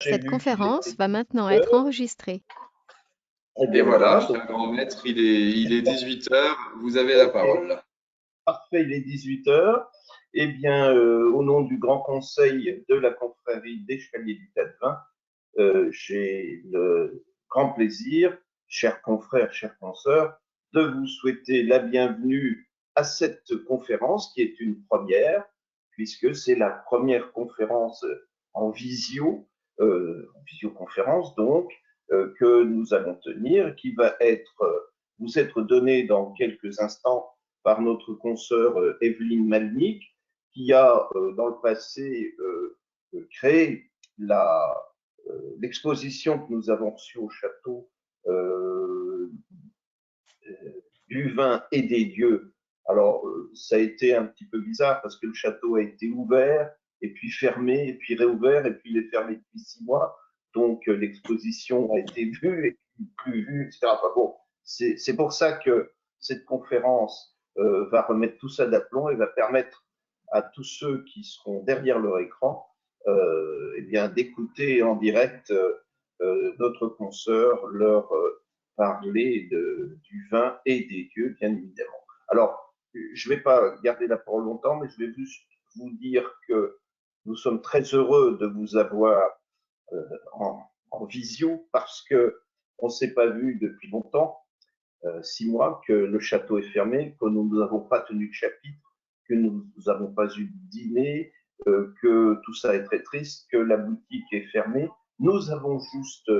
J'ai Cette vu qu'il conférence était va maintenant 18 être heures. enregistrée. Eh Et bien voilà, voilà, donc, cher grand maître, il est 18 heures. Vous avez la ok, parole. parfait, il est 18 heures. Eh bien, au nom du Grand Conseil de la confrérie des Chevaliers du Cadvin, j'ai le grand plaisir, chers confrères, chères consoeurs, de vous souhaiter la bienvenue à cette conférence qui est une première, puisque c'est la première conférence en visioconférence donc, que nous allons tenir, qui va vous être donnée dans quelques instants par notre consoeur Evelyne Malnick, qui a dans le passé créé l'exposition que nous avons reçue au château euh, du vin et des dieux. Alors, ça a été un petit peu bizarre parce que le château a été ouvert et puis fermé et puis réouvert et puis il est fermé depuis 6 mois. Donc, l'exposition a été vue et puis plus vue, etc. Enfin bon, c'est pour ça que cette conférence va remettre tout ça d'aplomb et va permettre à tous ceux qui seront derrière leur écran eh bien, d'écouter en direct notre consoeur leur parler du vin et des dieux, bien évidemment. Alors, je ne vais pas garder la parole longtemps, mais je vais juste vous dire que nous sommes très heureux de vous avoir en visio parce que on ne s'est pas vu depuis longtemps, 6 mois, que le château est fermé, que nous n'avons pas tenu de chapitre, que nous n'avons pas eu de dîner, que tout ça est très triste, que la boutique est fermée. Nous avons juste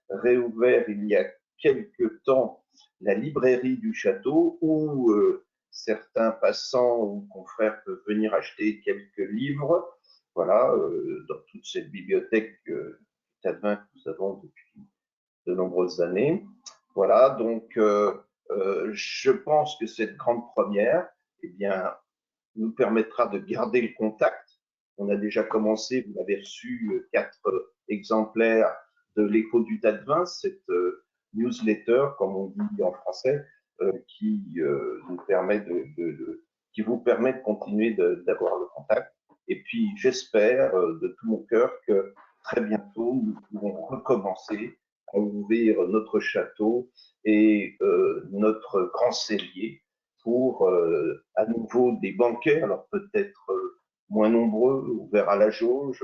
réouvert il y a quelque temps la librairie du château où certains passants ou confrères peuvent venir acheter quelques livres. Voilà, dans toute cette bibliothèque Tadvin que nous avons depuis de nombreuses années. Voilà, donc je pense que cette grande première, eh bien, nous permettra de garder le contact. On a déjà commencé, vous avez reçu 4 exemplaires de l'écho du Tadvin, cette newsletter, comme on dit en français, qui nous permet qui vous permet de continuer d'avoir le contact. Et puis, j'espère de tout mon cœur que très bientôt, nous pourrons recommencer à ouvrir notre château et notre grand cellier pour à nouveau des banquets, alors peut-être moins nombreux, ouverts à la jauge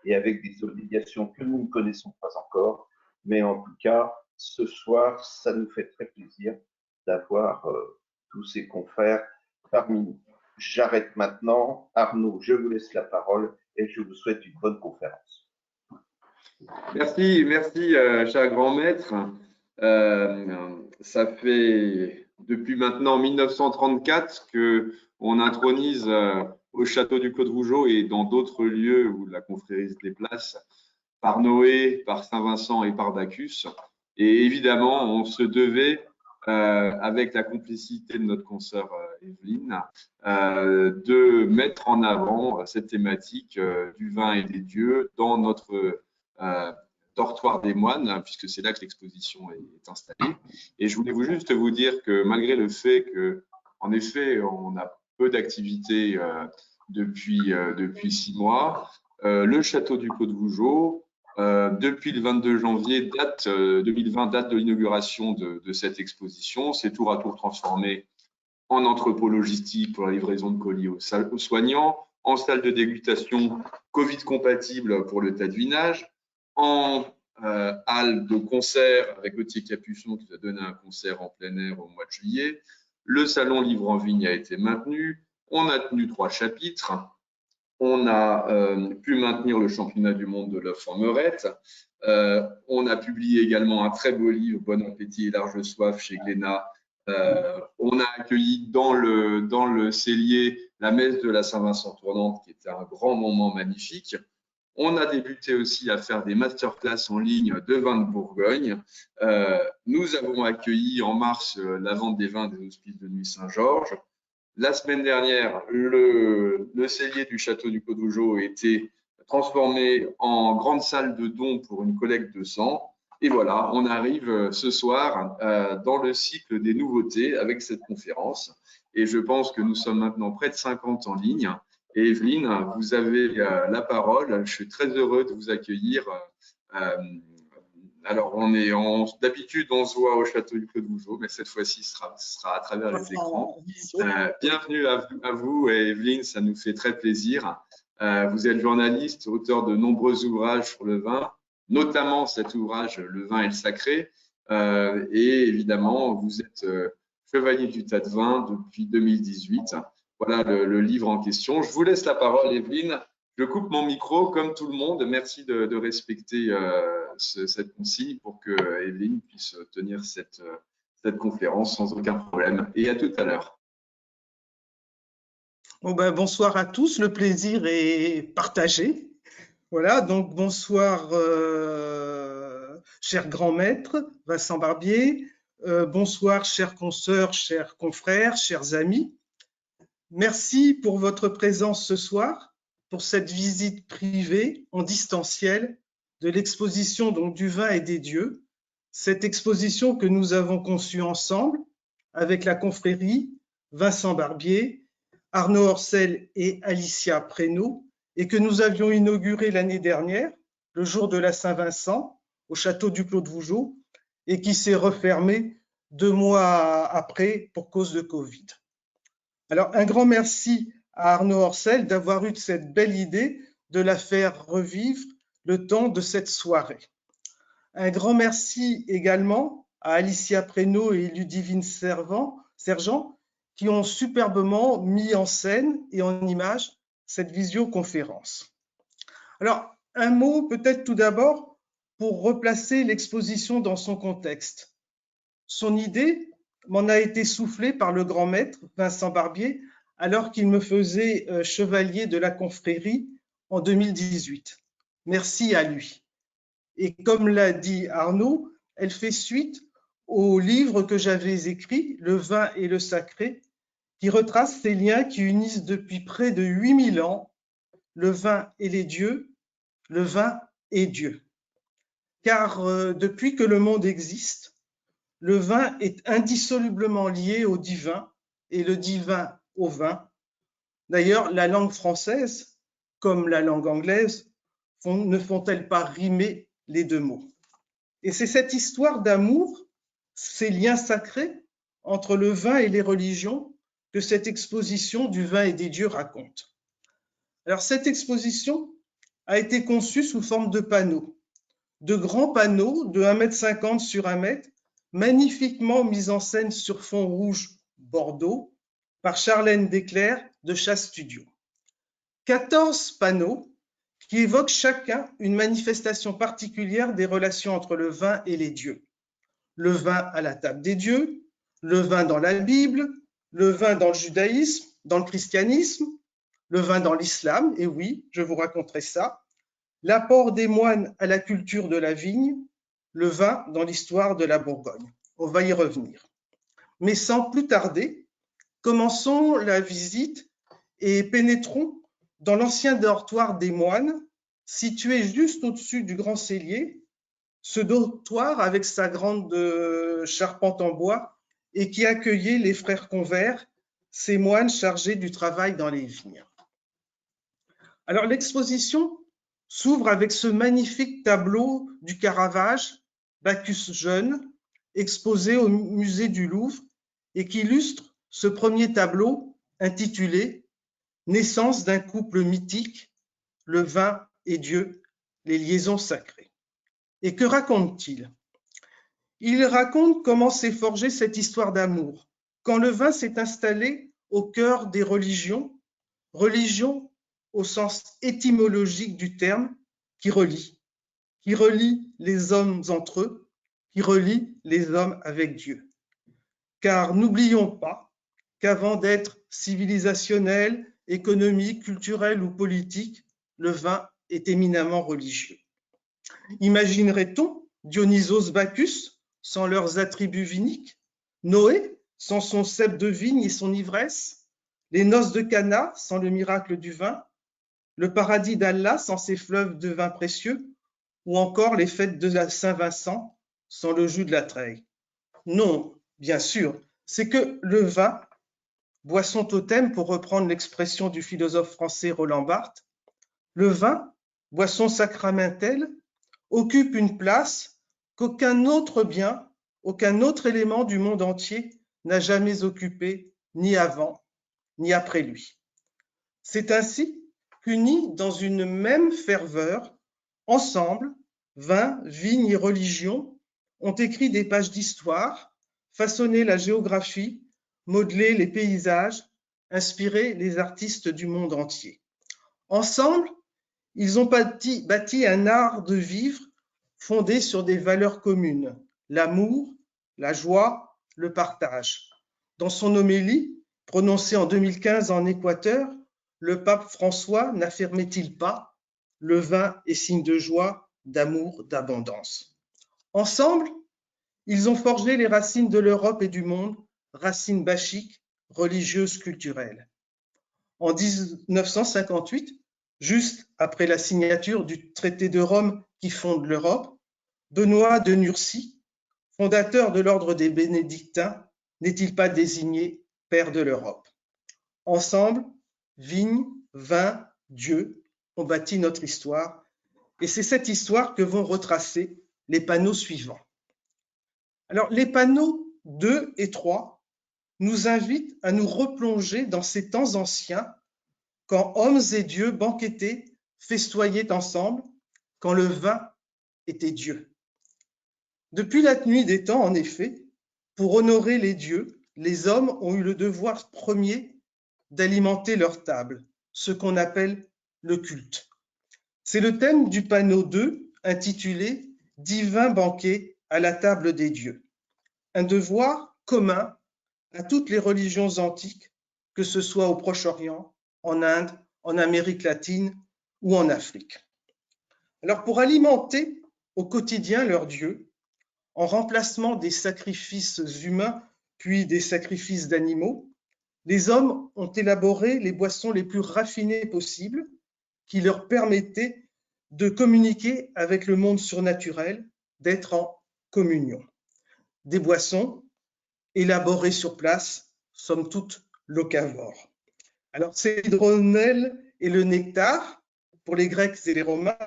et avec des obligations que nous ne connaissons pas encore. Mais en tout cas, ce soir, ça nous fait très plaisir d'avoir tous ces confrères parmi nous. J'arrête maintenant. Arnaud, je vous laisse la parole et je vous souhaite une bonne conférence. Merci, merci, cher grand maître. Ça fait depuis maintenant 1934 que on intronise au château du Clos de Rougeot et dans d'autres lieux où la confrérie se déplace par Noé, par Saint-Vincent et par Bacchus. Et évidemment, on se devait, avec la complicité de notre consoeur Evelyne, de mettre en avant cette thématique du vin et des dieux dans notre dortoir des moines, hein, puisque c'est là que l'exposition est installée. Et je voulais juste vous dire que malgré le fait que, en effet, on a peu d'activités depuis 6 mois, le château du Clos de Vougeot, depuis le 22 janvier 2020, date de l'inauguration de cette exposition, s'est tour à tour transformé en entrepôt logistique pour la livraison de colis aux soignants, en salle de dégustation Covid compatible pour le tadvinage, en halle de concert avec Gauthier Capuçon qui a donné un concert en plein air au mois de juillet. Le salon Livre en Vigne a été maintenu. On a tenu 3 chapitres. On a pu maintenir le championnat du monde de l'œuf en meurette. On a publié également un très beau livre, Bon appétit et large soif, chez Glénat. On a accueilli dans le cellier la messe de la Saint-Vincent tournante, qui était un grand moment magnifique. On a débuté aussi à faire des masterclass en ligne de vins de Bourgogne. Nous avons accueilli en mars la vente des vins des Hospices de Nuit Saint-Georges. La semaine dernière, le cellier du château du Clos de Vougeot a été transformé en grande salle de dons pour une collecte de sang. Et voilà, on arrive ce soir dans le cycle des nouveautés avec cette conférence. Et je pense que nous sommes maintenant près de 50 en ligne Et Evelyne, vous avez la parole. Je suis très heureux de vous accueillir. Alors, d'habitude, on se voit au château du Clos de Vougeot, mais cette fois-ci, ce sera à travers les écrans. Bienvenue à vous, Evelyne, ça nous fait très plaisir. Vous êtes journaliste, auteur de nombreux ouvrages sur le vin, notamment cet ouvrage Le vin et le sacré. Et évidemment, vous êtes chevalier du tas de vin depuis 2018. Voilà le livre en question. Je vous laisse la parole, Evelyne. Je coupe mon micro comme tout le monde. Merci de respecter cette consigne pour que Evelyne puisse tenir cette conférence sans aucun problème. Et à tout à l'heure. Bon ben, bonsoir à tous, le plaisir est partagé. Voilà, donc bonsoir, cher grand maître Vincent Barbier. Bonsoir, chères consoeurs, chers confrères, chers amis. Merci pour votre présence ce soir, pour cette visite privée en distanciel de l'exposition donc du vin et des dieux. Cette exposition que nous avons conçue ensemble avec la confrérie Vincent Barbier, Arnaud Orcel et Alicia Prénaud, et que nous avions inaugurée l'année dernière, le jour de la Saint-Vincent, au château du Clos de Vougeot, et qui s'est refermée 2 mois après pour cause de Covid. Alors, un grand merci à Arnaud Orcel d'avoir eu cette belle idée de la faire revivre le temps de cette soirée. Un grand merci également à Alicia Prénaud et Ludivine Sergent qui ont superbement mis en scène et en image cette visioconférence. Alors, un mot peut-être tout d'abord pour replacer l'exposition dans son contexte. Son idée m'en a été soufflée par le grand maître Vincent Barbier alors qu'il me faisait chevalier de la confrérie en 2018. Merci à lui. Et comme l'a dit Arnaud, elle fait suite au livre que j'avais écrit, Le vin et le sacré, qui retrace ces liens qui unissent depuis près de 8000 ans le vin et les dieux, le vin et Dieu. Car depuis que le monde existe, le vin est indissolublement lié au divin et le divin au vin. D'ailleurs, la langue française, comme la langue anglaise, ne font-elles pas rimer les deux mots? Et c'est cette histoire d'amour, ces liens sacrés entre le vin et les religions que cette exposition du vin et des dieux raconte. Alors, cette exposition a été conçue sous forme de panneaux, de grands panneaux de 1,50 m sur 1 m, magnifiquement mis en scène sur fond rouge bordeaux par Charlène Desclercq de Chasse Studio. 14 panneaux qui évoquent chacun une manifestation particulière des relations entre le vin et les dieux. Le vin à la table des dieux, le vin dans la Bible, le vin dans le judaïsme, dans le christianisme, le vin dans l'islam, et oui, je vous raconterai ça, l'apport des moines à la culture de la vigne, le vin dans l'histoire de la Bourgogne. On va y revenir. Mais sans plus tarder, commençons la visite et pénétrons dans l'ancien dortoir des moines, situé juste au-dessus du grand cellier, ce dortoir avec sa grande charpente en bois et qui accueillait les frères convers, ces moines chargés du travail dans les vignes. Alors l'exposition s'ouvre avec ce magnifique tableau du Caravage, Bacchus jeune, exposé au musée du Louvre et qui illustre ce premier tableau intitulé « Naissance d'un couple mythique, le vin et Dieu, les liaisons sacrées ». Et que raconte-t-il? Il raconte comment s'est forgée cette histoire d'amour, quand le vin s'est installé au cœur des religions, religions au sens étymologique du terme, qui relie les hommes entre eux, qui relie les hommes avec Dieu. Car n'oublions pas qu'avant d'être civilisationnel, économique, culturel ou politique, le vin est éminemment religieux. Imaginerait-on Dionysos Bacchus sans leurs attributs viniques, Noé sans son cep de vigne et son ivresse, les noces de Cana sans le miracle du vin, le paradis d'Allah sans ses fleuves de vin précieux, ou encore les fêtes de la Saint-Vincent sans le jus de la treille? Non, bien sûr, c'est que le vin boisson totem pour reprendre l'expression du philosophe français Roland Barthes, le vin, boisson sacramentelle, occupe une place qu'aucun autre bien, aucun autre élément du monde entier n'a jamais occupée, ni avant, ni après lui. C'est ainsi qu'unis dans une même ferveur, ensemble, vin, vigne et religion ont écrit des pages d'histoire, façonné la géographie, modelé les paysages, inspiré les artistes du monde entier. Ensemble, ils ont bâti un art de vivre fondé sur des valeurs communes, l'amour, la joie, le partage. Dans son homélie, prononcée en 2015 en Équateur, le pape François n'affirmait-il pas « Le vin est signe de joie, d'amour, d'abondance ». Ensemble, ils ont forgé les racines de l'Europe et du monde, racines bachiques, religieuses, culturelles. En 1958, juste après la signature du traité de Rome qui fonde l'Europe, Benoît de Nursie, fondateur de l'ordre des Bénédictins, n'est-il pas désigné père de l'Europe? Ensemble, vigne, vin, Dieu ont bâti notre histoire, et c'est cette histoire que vont retracer les panneaux suivants. Alors, les panneaux 2 et 3 nous invitent à nous replonger dans ces temps anciens, quand hommes et dieux banquetaient, festoyaient ensemble, quand le vin était Dieu. Depuis la nuit des temps, en effet, pour honorer les dieux, les hommes ont eu le devoir premier d'alimenter leur table, ce qu'on appelle le culte. C'est le thème du panneau 2, intitulé « Divin banquet à la table des dieux », un devoir commun à toutes les religions antiques, que ce soit au Proche-Orient, en Inde, en Amérique latine ou en Afrique. Alors, pour alimenter au quotidien leurs dieux, en remplacement des sacrifices humains puis des sacrifices d'animaux, les hommes ont élaboré les boissons les plus raffinées possibles qui leur permettaient de communiquer avec le monde surnaturel, d'être en communion. Des boissons élaborées sur place, somme toute locavores. Alors, c'est l'hydromel et le nectar pour les Grecs et les Romains,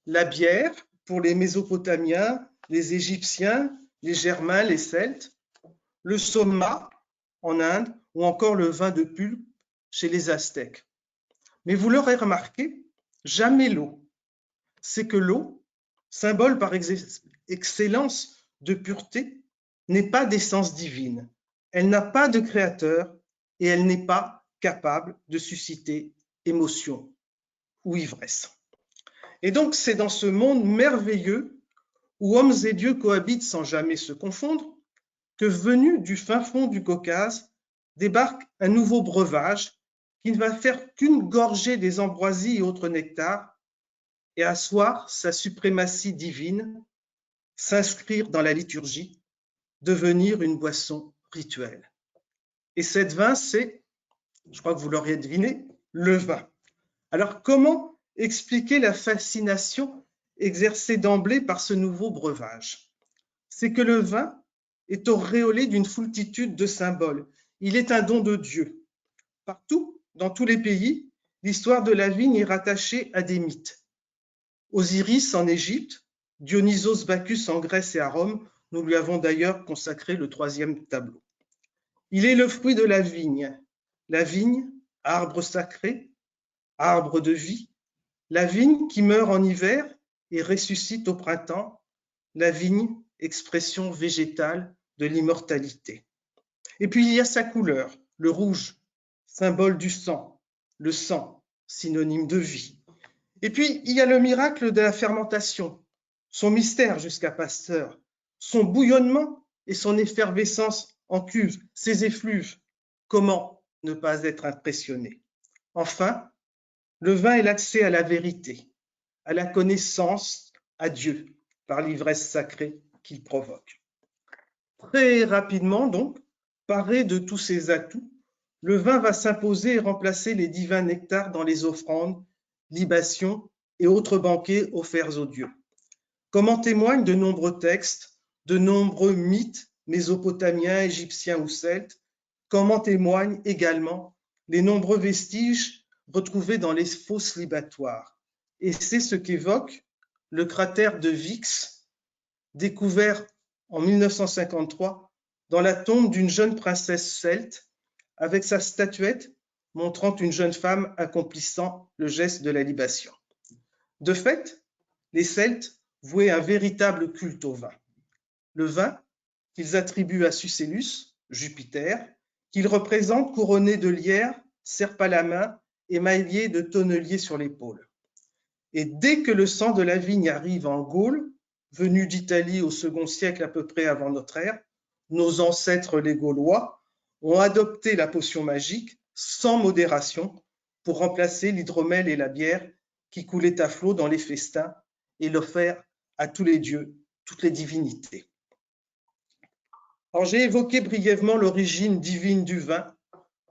la bière pour les Mésopotamiens, les Égyptiens, les Germains, les Celtes, le soma en Inde ou encore le vin de pulpe chez les Aztèques. Mais vous l'aurez remarqué, jamais l'eau. C'est que l'eau, symbole par excellence de pureté, n'est pas d'essence divine. Elle n'a pas de créateur et elle n'est pas capable de susciter émotion ou ivresse. Et donc, c'est dans ce monde merveilleux où hommes et dieux cohabitent sans jamais se confondre que, venu du fin fond du Caucase, débarque un nouveau breuvage qui ne va faire qu'une gorgée des ambroisies et autres nectars et asseoir sa suprématie divine, s'inscrire dans la liturgie, devenir une boisson rituelle. Et cette vin, c'est, je crois que vous l'auriez deviné, le vin. Alors, comment expliquer la fascination exercée d'emblée par ce nouveau breuvage? C'est que le vin est auréolé d'une foultitude de symboles. Il est un don de Dieu. Partout, dans tous les pays, l'histoire de la vigne est rattachée à des mythes. Osiris en Égypte, Dionysos Bacchus en Grèce et à Rome, nous lui avons d'ailleurs consacré le 3e tableau. Il est le fruit de la vigne, arbre sacré, arbre de vie, la vigne qui meurt en hiver et ressuscite au printemps, la vigne, expression végétale de l'immortalité. Et puis il y a sa couleur, le rouge, symbole du sang, le sang, synonyme de vie. Et puis il y a le miracle de la fermentation, son mystère jusqu'à Pasteur, son bouillonnement et son effervescence en cuve, ses effluves. Comment ne pas être impressionné? Enfin, le vin est l'accès à la vérité, à la connaissance, à Dieu, par l'ivresse sacrée qu'il provoque. Très rapidement donc, paré de tous ces atouts, le vin va s'imposer et remplacer les divins nectars dans les offrandes, libations et autres banquets offerts aux dieux. Comme en témoignent de nombreux textes, de nombreux mythes mésopotamiens, égyptiens ou celtes, comme en témoignent également les nombreux vestiges retrouvés dans les fosses libatoires. Et c'est ce qu'évoque le cratère de Vix, découvert en 1953 dans la tombe d'une jeune princesse celte, avec sa statuette montrant une jeune femme accomplissant le geste de la libation. De fait, les Celtes vouaient un véritable culte au vin. Le vin qu'ils attribuent à Sucellus, Jupiter, qu'ils représentent couronné de lierre, serpe à la main, émaillé de tonneliers sur l'épaule. Et dès que le sang de la vigne arrive en Gaule, venu d'Italie au second siècle à peu près avant notre ère, nos ancêtres les Gaulois ont adopté la potion magique sans modération pour remplacer l'hydromel et la bière qui coulaient à flot dans les festins et l'offert à tous les dieux, toutes les divinités. Alors, j'ai évoqué brièvement l'origine divine du vin.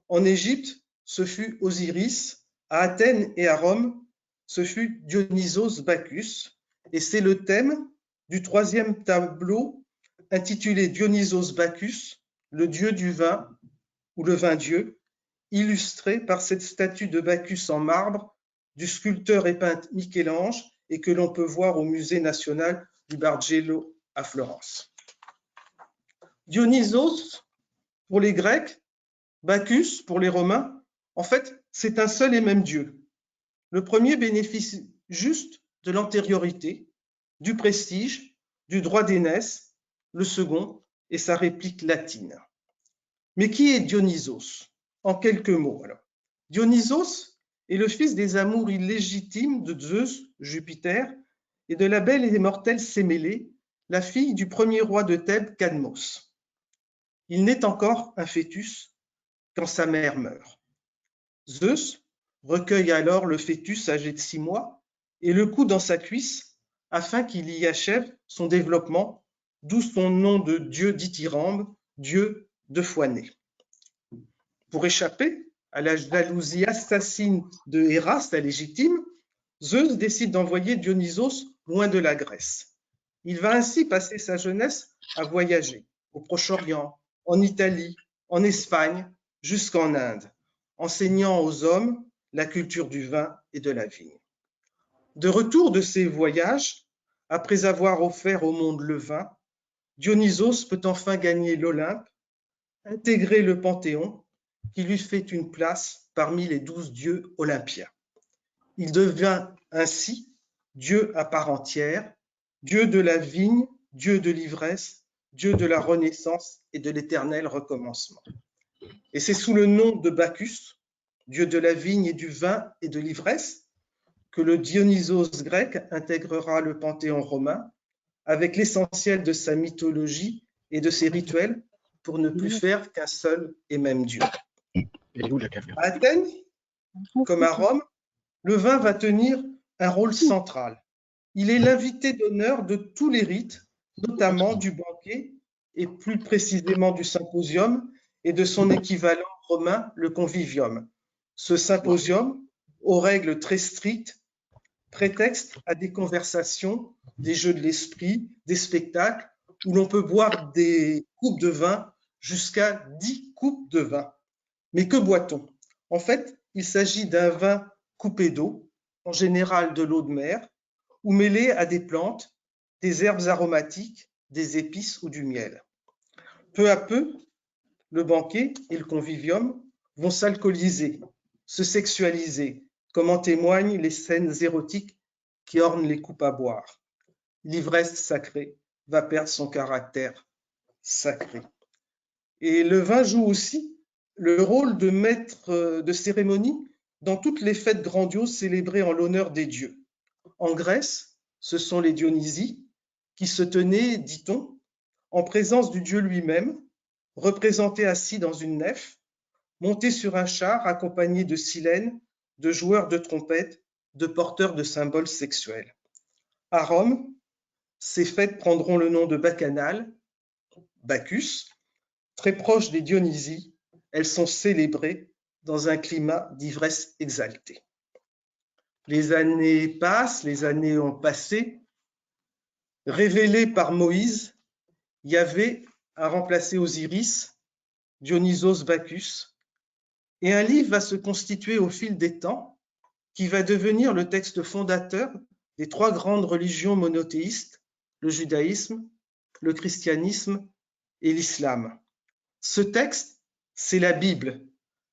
En Égypte, ce fut Osiris. À Athènes et à Rome, ce fut Dionysos Bacchus. Et c'est le thème du troisième tableau intitulé Dionysos Bacchus, le dieu du vin ou le vin-dieu, illustré par cette statue de Bacchus en marbre du sculpteur et peintre Michel-Ange et que l'on peut voir au Musée national du Bargello à Florence. Dionysos, pour les Grecs, Bacchus, pour les Romains, en fait, c'est un seul et même Dieu. Le premier bénéficie juste de l'antériorité, du prestige, du droit d'aînesse, le second est sa réplique latine. Mais qui est Dionysos? En quelques mots, alors. Dionysos est le fils des amours illégitimes de Zeus, Jupiter, et de la belle et mortelle Sémélé, la fille du premier roi de Thèbes, Cadmos. Il n'est encore un fœtus quand sa mère meurt. Zeus recueille alors le fœtus âgé de 6 mois et le coud dans sa cuisse afin qu'il y achève son développement, d'où son nom de dieu dithyrambe, dieu deux fois né. Pour échapper à la jalousie assassine de Héra, sa légitime, Zeus décide d'envoyer Dionysos loin de la Grèce. Il va ainsi passer sa jeunesse à voyager au Proche-Orient, en Italie, en Espagne, jusqu'en Inde, enseignant aux hommes la culture du vin et de la vigne. De retour de ses voyages, après avoir offert au monde le vin, Dionysos peut enfin gagner l'Olympe, intégrer le Panthéon, qui lui fait une place parmi les 12 dieux olympiens. Il devient ainsi Dieu à part entière, Dieu de la vigne, Dieu de l'ivresse, Dieu de la renaissance et de l'éternel recommencement. Et c'est sous le nom de Bacchus, Dieu de la vigne et du vin et de l'ivresse, que le Dionysos grec intégrera le panthéon romain avec l'essentiel de sa mythologie et de ses rituels pour ne plus faire qu'un seul et même Dieu. À Athènes, comme à Rome, le vin va tenir un rôle central. Il est l'invité d'honneur de tous les rites, notamment du banquet et plus précisément du symposium et de son équivalent romain, le convivium. Ce symposium, aux règles très strictes, prétexte à des conversations, des jeux de l'esprit, des spectacles, où l'on peut boire des coupes de vin jusqu'à 10 coupes de vin. Mais que boit-on? En fait, il s'agit d'un vin coupé d'eau, en général de l'eau de mer, ou mêlé à des plantes, des herbes aromatiques, des épices ou du miel. Peu à peu, le banquet et le convivium vont s'alcooliser, se sexualiser, comme en témoignent les scènes érotiques qui ornent les coupes à boire. L'ivresse sacrée va perdre son caractère sacré. Et le vin joue aussi le rôle de maître de cérémonie dans toutes les fêtes grandioses célébrées en l'honneur des dieux. En Grèce, ce sont les Dionysies qui se tenaient, dit-on, en présence du dieu lui-même, représenté assis dans une nef, monté sur un char accompagné de silènes, de joueurs de trompettes, de porteurs de symboles sexuels. À Rome, ces fêtes prendront le nom de bacchanales, Bacchus, très proches des Dionysies. Elles sont célébrées dans un climat d'ivresse exaltée. Les années passent, les années ont passé. Révélé par Moïse, Yahvé a remplacé Osiris Dionysos Bacchus, et un livre va se constituer au fil des temps qui va devenir le texte fondateur des trois grandes religions monothéistes, le judaïsme, le christianisme et l'islam. Ce texte, c'est la Bible,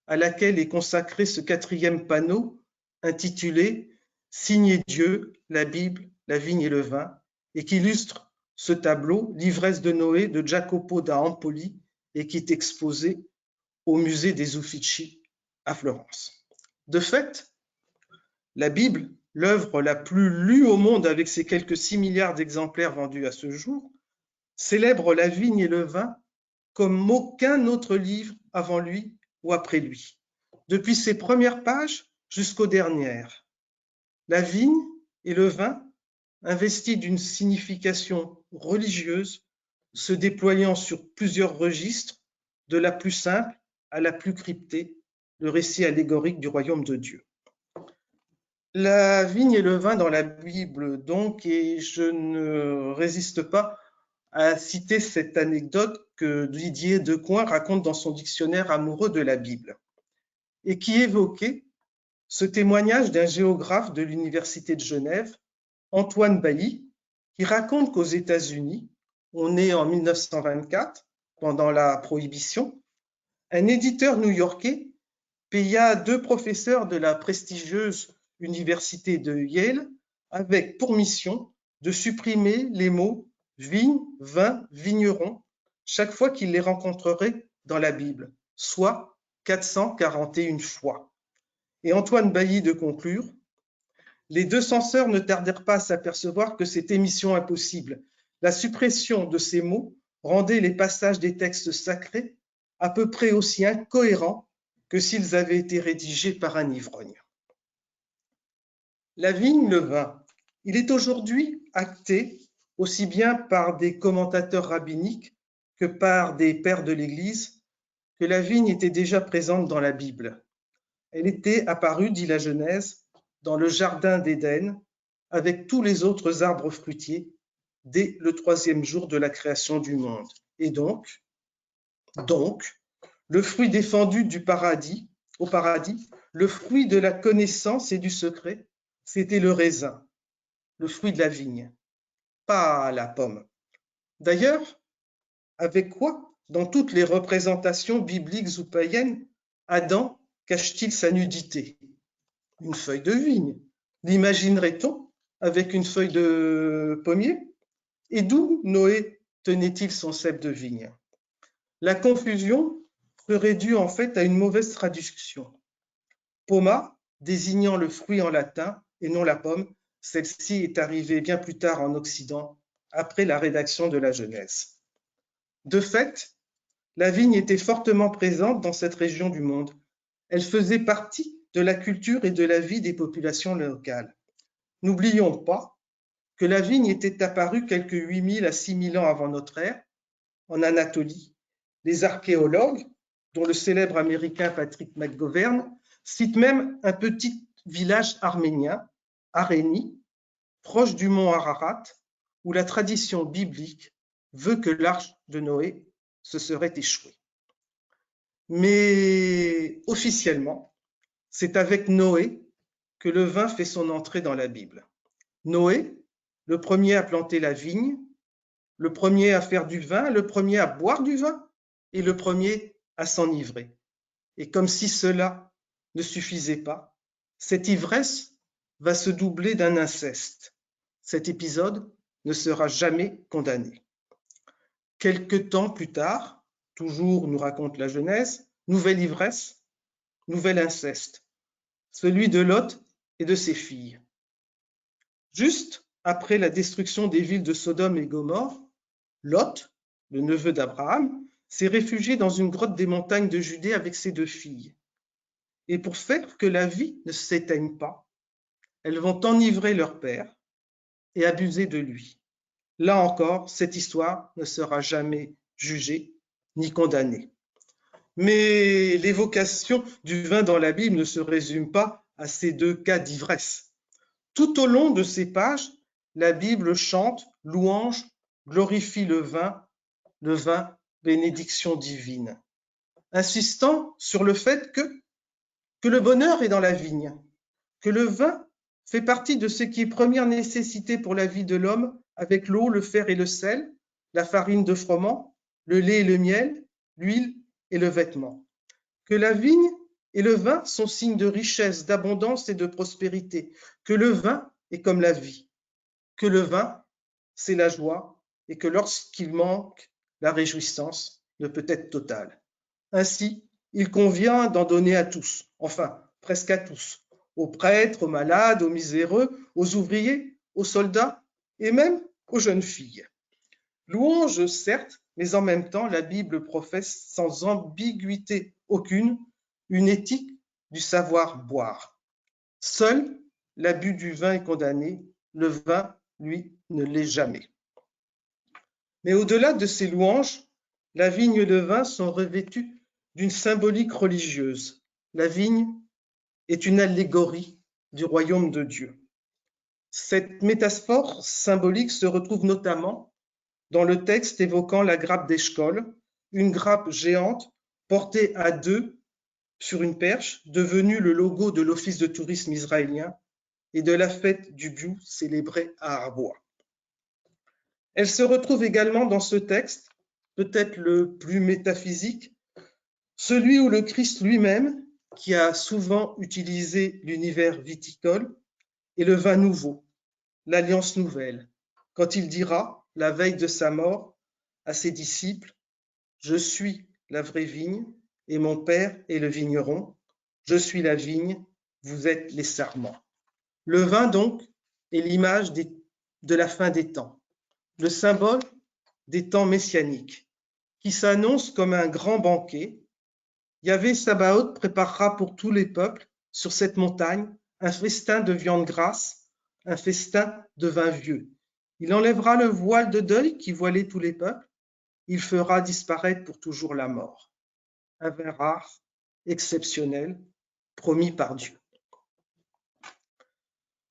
à laquelle est consacré ce quatrième panneau intitulé « Signé Dieu, la Bible, la vigne et le vin » et qui illustre ce tableau, l'ivresse de Noé de Jacopo da Empoli et qui est exposé au musée des Uffizi à Florence. De fait, la Bible, l'œuvre la plus lue au monde avec ses quelques 6 milliards d'exemplaires vendus à ce jour, célèbre la vigne et le vin comme aucun autre livre avant lui ou après lui, depuis ses premières pages jusqu'aux dernières. La vigne et le vin, investis d'une signification religieuse, se déployant sur plusieurs registres, de la plus simple à la plus cryptée, le récit allégorique du royaume de Dieu. La vigne et le vin dans la Bible, donc, et je ne résiste pas à citer cette anecdote que Didier Decoing raconte dans son dictionnaire amoureux de la Bible, et qui évoquait ce témoignage d'un géographe de l'Université de Genève, Antoine Bailly, qui raconte qu'aux États-Unis, on est en 1924, pendant la Prohibition, un éditeur new-yorkais paya 2 professeurs de la prestigieuse Université de Yale avec pour mission de supprimer les mots vigne, vin, vigneron chaque fois qu'ils les rencontreraient dans la Bible, soit 441 fois. Et Antoine Bailly de conclure: les 2 censeurs ne tardèrent pas à s'apercevoir que c'était mission impossible. La suppression de ces mots rendait les passages des textes sacrés à peu près aussi incohérents que s'ils avaient été rédigés par un ivrogne. La vigne, le vin, il est aujourd'hui acté aussi bien par des commentateurs rabbiniques que par des pères de l'Église que la vigne était déjà présente dans la Bible. Elle était apparue, dit la Genèse, dans le jardin d'Éden avec tous les autres arbres fruitiers dès le 3e jour de la création du monde. Et donc, le fruit défendu au paradis, le fruit de la connaissance et du secret, c'était le raisin, le fruit de la vigne, pas la pomme. D'ailleurs, avec quoi, dans toutes les représentations bibliques ou païennes, Adam cache-t-il sa nudité? Une feuille de vigne. L'imaginerait-on avec une feuille de pommier? Et d'où Noé tenait-il son cep de vigne? La confusion serait due en fait à une mauvaise traduction. Poma, désignant le fruit en latin et non la pomme, celle-ci est arrivée bien plus tard en Occident, après la rédaction de la Genèse. De fait, la vigne était fortement présente dans cette région du monde. Elle faisait partie de la culture et de la vie des populations locales. N'oublions pas que la vigne était apparue quelques 8000 à 6000 ans avant notre ère, en Anatolie. Les archéologues, dont le célèbre américain Patrick McGovern, citent même un petit village arménien, Aréni, proche du mont Ararat, où la tradition biblique veut que l'arche de Noé se serait échouée. Mais officiellement, c'est avec Noé que le vin fait son entrée dans la Bible. Noé, le premier à planter la vigne, le premier à faire du vin, le premier à boire du vin et le premier à s'enivrer. Et comme si cela ne suffisait pas, cette ivresse va se doubler d'un inceste. Cet épisode ne sera jamais condamné. Quelque temps plus tard, toujours nous raconte la Genèse, nouvelle ivresse, nouvel inceste, celui de Lot et de ses filles. Juste après la destruction des villes de Sodome et Gomorrhe, Lot, le neveu d'Abraham, s'est réfugié dans une grotte des montagnes de Judée avec ses 2 filles. Et pour faire que la vie ne s'éteigne pas, elles vont enivrer leur père et abuser de lui. Là encore, cette histoire ne sera jamais jugée ni condamnée. Mais l'évocation du vin dans la Bible ne se résume pas à ces 2 cas d'ivresse. Tout au long de ces pages, la Bible chante, louange, glorifie le vin, bénédiction divine. insistant sur le fait que le bonheur est dans la vigne, que le vin fait partie de ce qui est première nécessité pour la vie de l'homme, avec l'eau, le fer et le sel, la farine de froment, le lait et le miel, l'huile et le vêtement. Que la vigne et le vin sont signes de richesse, d'abondance et de prospérité, que le vin est comme la vie, que le vin, c'est la joie, et que lorsqu'il manque, la réjouissance ne peut être totale. Ainsi, il convient d'en donner à tous, enfin, presque à tous, aux prêtres, aux malades, aux miséreux, aux ouvriers, aux soldats et même aux jeunes filles. Louange, certes, mais en même temps, la Bible professe sans ambiguïté aucune une éthique du savoir boire. Seul l'abus du vin est condamné, le vin, lui, ne l'est jamais. Mais au-delà de ces louanges, la vigne et le vin sont revêtus d'une symbolique religieuse. La vigne est une allégorie du royaume de Dieu. Cette métaphore symbolique se retrouve notamment dans le texte évoquant la grappe d'Eshcol, une grappe géante portée à deux sur une perche, devenue le logo de l'office de tourisme israélien et de la fête du Biou célébrée à Arbois. Elle se retrouve également dans ce texte, peut-être le plus métaphysique, celui où le Christ lui-même, qui a souvent utilisé l'univers viticole, et le vin nouveau, l'alliance nouvelle, quand il dira, la veille de sa mort, à ses disciples, « Je suis la vraie vigne, et mon Père est le vigneron. Je suis la vigne, vous êtes les sarments. » Le vin, donc, est l'image de la fin des temps, le symbole des temps messianiques, qui s'annonce comme un grand banquet. Yahvé Sabaoth préparera pour tous les peuples, sur cette montagne, un festin de viande grasse, un festin de vin vieux. Il enlèvera le voile de deuil qui voilait tous les peuples. Il fera disparaître pour toujours la mort. Un vin rare, exceptionnel, promis par Dieu.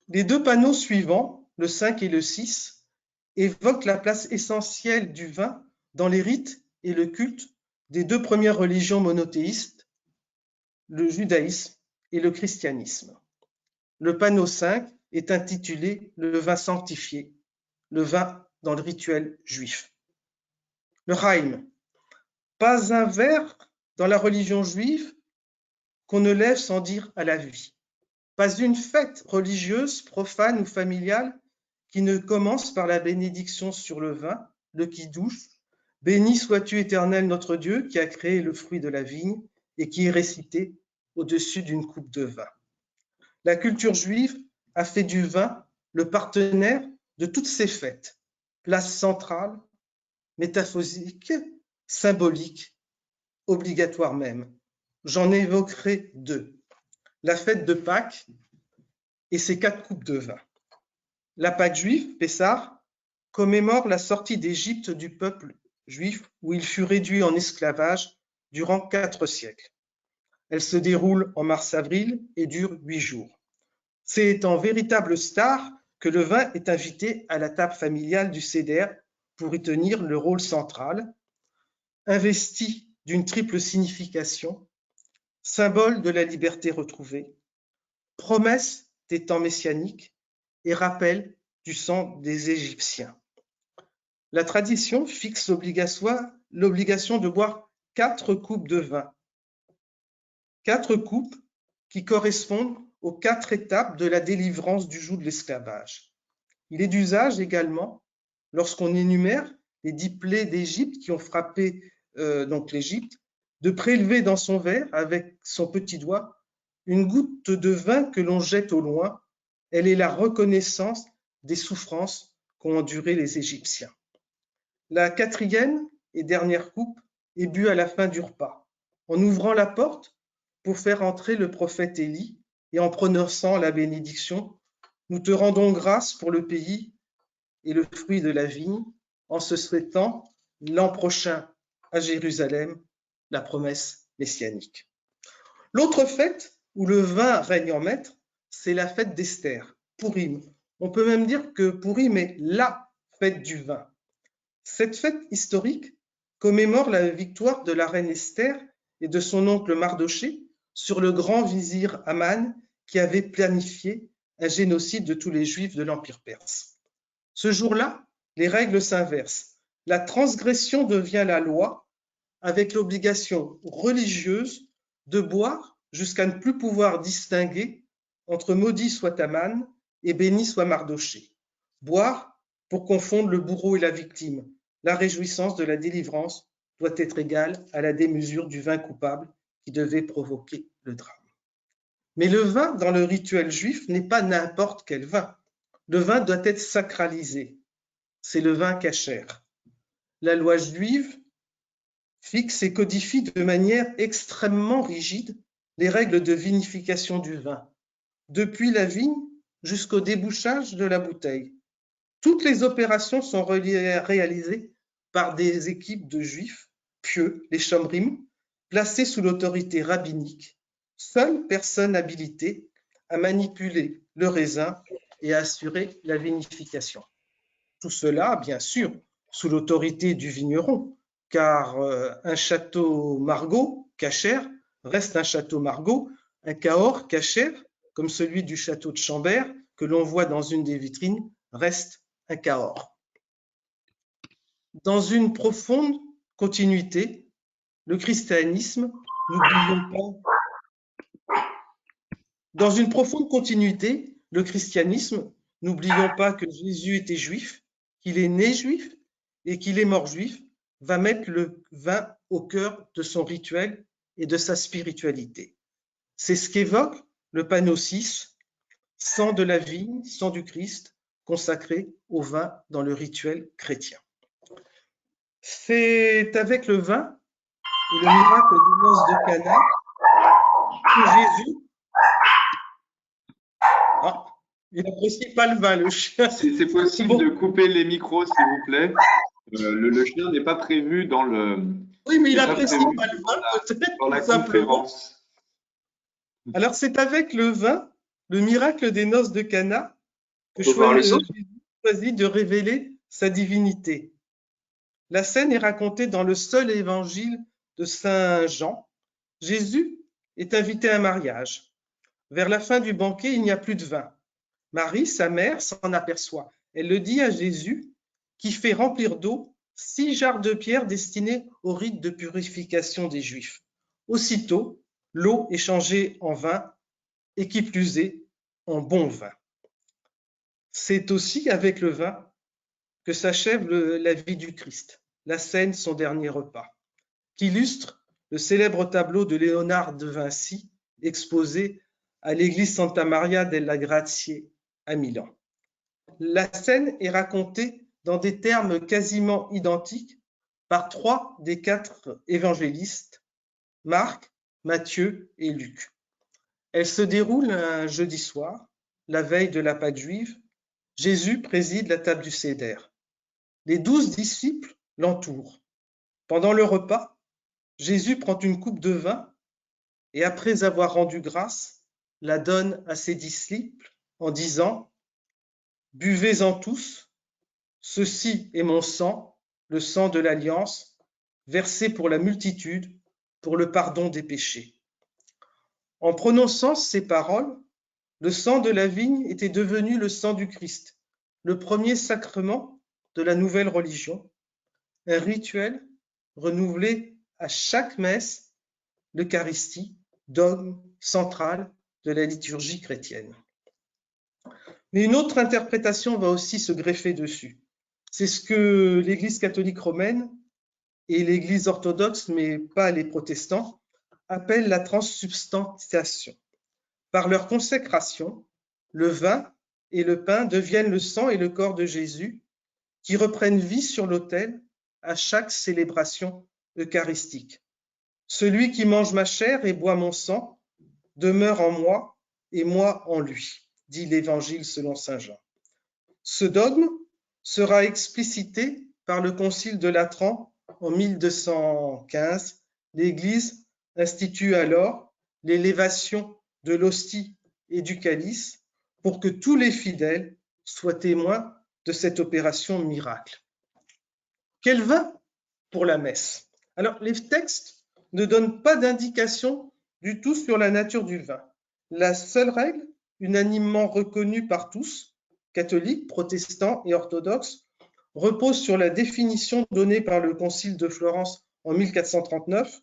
Les deux panneaux suivants, le 5 et le 6, évoquent la place essentielle du vin dans les rites et le culte des deux premières religions monothéistes, le judaïsme et le christianisme. Le panneau 5 est intitulé « Le vin sanctifié », le vin dans le rituel juif. Le Chaim, pas un verre dans la religion juive qu'on ne lève sans dire à la vie. Pas une fête religieuse, profane ou familiale qui ne commence par la bénédiction sur le vin, le kiddush. Béni sois-tu, Éternel notre Dieu, qui a créé le fruit de la vigne et qui est récité au-dessus d'une coupe de vin. La culture juive a fait du vin le partenaire de toutes ces fêtes, place centrale, métaphorique, symbolique, obligatoire même. J'en évoquerai deux. La fête de Pâques et ses 4 coupes de vin. La Pâque juive, Pessah, commémore la sortie d'Égypte du peuple juif où il fut réduit en esclavage durant 4 siècles. Elle se déroule en mars-avril et dure 8 jours. C'est en véritable star que le vin est invité à la table familiale du Seder pour y tenir le rôle central, investi d'une triple signification, symbole de la liberté retrouvée, promesse des temps messianiques et rappel du sang des Égyptiens. La tradition fixe l'obligation de boire 4 coupes de vin. 4 coupes qui correspondent aux 4 étapes de la délivrance du joug de l'esclavage. Il est d'usage également, lorsqu'on énumère les 10 plaies d'Égypte qui ont frappé l'Égypte, de prélever dans son verre avec son petit doigt une goutte de vin que l'on jette au loin. Elle est la reconnaissance des souffrances qu'ont endurées les Égyptiens. La 4e et dernière coupe est bue à la fin du repas, en ouvrant la porte pour faire entrer le prophète Élie et en prononçant la bénédiction. Nous te rendons grâce pour le pays et le fruit de la vigne, en se souhaitant l'an prochain à Jérusalem la promesse messianique. L'autre fête où le vin règne en maître, c'est la fête d'Esther, Pourim. On peut même dire que Pourim est la fête du vin. Cette fête historique commémore la victoire de la reine Esther et de son oncle Mardochée sur le grand vizir Aman qui avait planifié un génocide de tous les Juifs de l'Empire perse. Ce jour-là, les règles s'inversent. La transgression devient la loi avec l'obligation religieuse de boire jusqu'à ne plus pouvoir distinguer entre maudit soit Aman et béni soit Mardochée. Boire pour confondre le bourreau et la victime. La réjouissance de la délivrance doit être égale à la démesure du vin coupable qui devait provoquer le drame. Mais le vin dans le rituel juif n'est pas n'importe quel vin. Le vin doit être sacralisé. C'est le vin kasher. La loi juive fixe et codifie de manière extrêmement rigide les règles de vinification du vin, depuis la vigne jusqu'au débouchage de la bouteille. Toutes les opérations sont réalisées par des équipes de juifs pieux, les shomrim, placés sous l'autorité rabbinique, seule personne habilitée à manipuler le raisin et à assurer la vinification. Tout cela, bien sûr, sous l'autorité du vigneron, car un château Margaux, kasher, reste un château Margaux, un Cahors kasher, comme celui du château de Chambert, que l'on voit dans une des vitrines, reste un Cahors. Dans une profonde continuité, le christianisme, n'oublions pas que Jésus était juif, qu'il est né juif et qu'il est mort juif, va mettre le vin au cœur de son rituel et de sa spiritualité. C'est ce qu'évoque le Panosis, sang de la vigne, sang du Christ, consacré au vin dans le rituel chrétien. C'est avec le vin et le miracle des noces de Cana que Jésus... Ah, il n'apprécie pas le vin, le chien. C'est possible de couper les micros, s'il vous plaît. Le chien n'est pas prévu dans le... Oui, mais il n'apprécie pas le vin, peut-être. Dans la conférence. Alors, c'est avec le vin, le miracle des noces de Cana, que Jésus choisit de révéler sa divinité. La scène est racontée dans le seul évangile de Saint Jean. Jésus est invité à un mariage. Vers la fin du banquet, il n'y a plus de vin. Marie, sa mère, s'en aperçoit. Elle le dit à Jésus, qui fait remplir d'eau 6 jarres de pierre destinées au rite de purification des Juifs. Aussitôt, l'eau est changée en vin, et qui plus est, en bon vin. C'est aussi avec le vin que s'achève la vie du Christ, la scène, son dernier repas, qui illustre le célèbre tableau de Léonard de Vinci, exposé à l'église Santa Maria della Grazie à Milan. La scène est racontée dans des termes quasiment identiques par 3 des 4 évangélistes, Marc, Matthieu et Luc. Elle se déroule un jeudi soir, la veille de la Pâque juive. Jésus préside la table du Seder. Les 12 disciples l'entourent. Pendant le repas, Jésus prend une coupe de vin et après avoir rendu grâce, la donne à ses disciples en disant « Buvez-en tous, ceci est mon sang, le sang de l'alliance, versé pour la multitude, pour le pardon des péchés. » En prononçant ces paroles, le sang de la vigne était devenu le sang du Christ, le premier sacrement de la nouvelle religion, un rituel renouvelé à chaque messe, l'Eucharistie, dogme central de la liturgie chrétienne. Mais une autre interprétation va aussi se greffer dessus. C'est ce que l'Église catholique romaine et l'Église orthodoxe, mais pas les protestants, appellent la transsubstantiation. Par leur consécration, le vin et le pain deviennent le sang et le corps de Jésus qui reprennent vie sur l'autel à chaque célébration eucharistique. Celui qui mange ma chair et boit mon sang demeure en moi et moi en lui, dit l'Évangile selon saint Jean. Ce dogme sera explicité par le Concile de Latran en 1215. L'Église institue alors l'élévation de l'hostie et du calice pour que tous les fidèles soient témoins de cette opération miracle. Quel vin pour la messe? Alors, les textes ne donne pas d'indication du tout sur la nature du vin. La seule règle, unanimement reconnue par tous, catholiques, protestants et orthodoxes, repose sur la définition donnée par le Concile de Florence en 1439.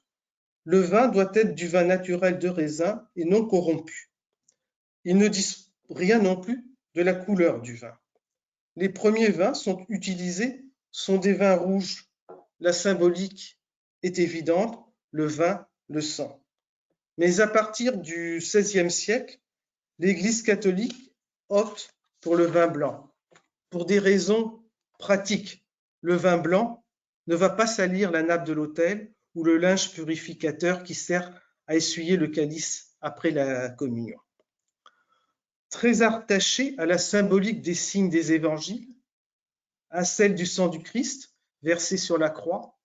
Le vin doit être du vin naturel de raisin et non corrompu. Ils ne disent rien non plus de la couleur du vin. Les premiers vins utilisés sont des vins rouges. La symbolique est évidente, le vin, le sang. Mais à partir du XVIe siècle, l'Église catholique opte pour le vin blanc. Pour des raisons pratiques, le vin blanc ne va pas salir la nappe de l'autel ou le linge purificateur qui sert à essuyer le calice après la communion. Très attaché à la symbolique des signes des évangiles, à celle du sang du Christ versé sur la croix,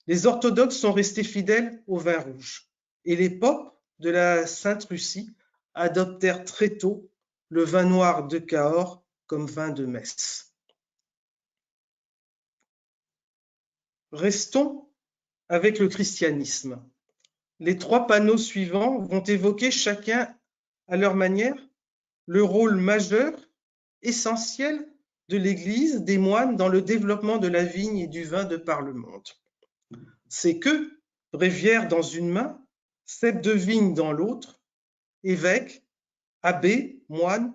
les orthodoxes sont restés fidèles au vin rouge et les popes de la Sainte Russie adoptèrent très tôt le vin noir de Cahors comme vin de messe. Restons avec le christianisme. Les trois panneaux suivants vont évoquer chacun à leur manière le rôle majeur, essentiel de l'Église, des moines dans le développement de la vigne et du vin de par le monde. C'est que, bréviaire dans une main, cep de vigne dans l'autre, évêques, abbés, moines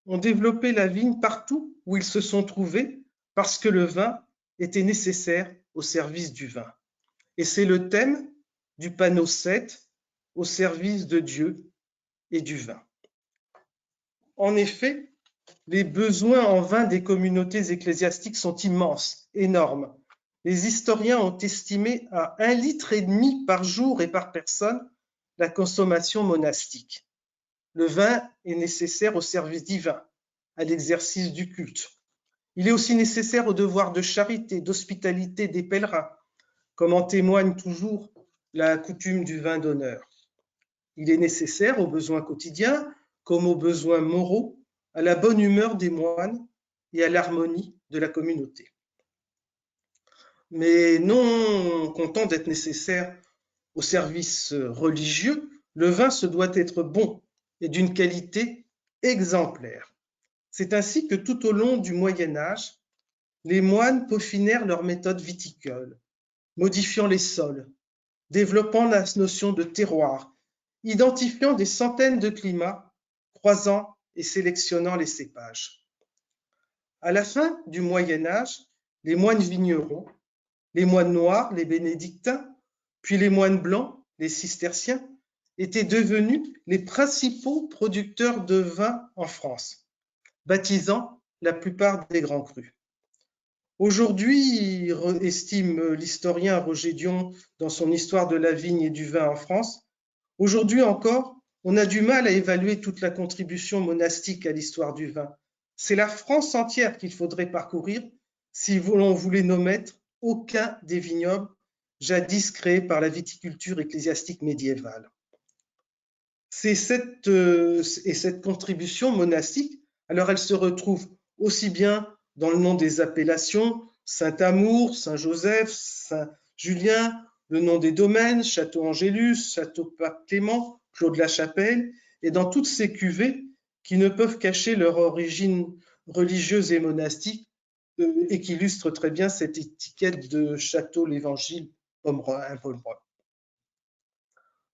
ont développé la vigne partout où ils se sont trouvés parce que le vin était nécessaire au service du vin. Et c'est le thème du panneau 7, au service de Dieu et du vin. En effet, les besoins en vin des communautés ecclésiastiques sont immenses, énormes. Les historiens ont estimé à 1,5 litre par jour et par personne la consommation monastique. Le vin est nécessaire au service divin, à l'exercice du culte. Il est aussi nécessaire au devoir de charité, d'hospitalité des pèlerins, comme en témoigne toujours la coutume du vin d'honneur. Il est nécessaire aux besoins quotidiens comme aux besoins moraux, à la bonne humeur des moines et à l'harmonie de la communauté. Mais non content d'être nécessaire au service religieux, le vin se doit être bon et d'une qualité exemplaire. C'est ainsi que tout au long du Moyen Âge, les moines peaufinèrent leur méthode viticole, modifiant les sols, développant la notion de terroir, identifiant des centaines de climats, croisant et sélectionnant les cépages. À la fin du Moyen Âge, les moines vignerons, les moines noirs, les bénédictins, puis les moines blancs, les cisterciens, étaient devenus les principaux producteurs de vin en France, baptisant la plupart des grands crus. Aujourd'hui, estime l'historien Roger Dion dans son Histoire de la vigne et du vin en France, aujourd'hui encore, on a du mal à évaluer toute la contribution monastique à l'histoire du vin. C'est la France entière qu'il faudrait parcourir si l'on voulait n'omettre aucun des vignobles jadis créés par la viticulture ecclésiastique médiévale. C'est cette contribution monastique, alors elle se retrouve aussi bien dans le nom des appellations, Saint-Amour, Saint-Joseph, Saint-Julien, le nom des domaines, Château-Angélus, Château-Pape-Clément, Clos-de-la-Chapelle, et dans toutes ces cuvées qui ne peuvent cacher leur origine religieuse et monastique et qui illustrent très bien cette étiquette de Château l'Évangile, Pomereux.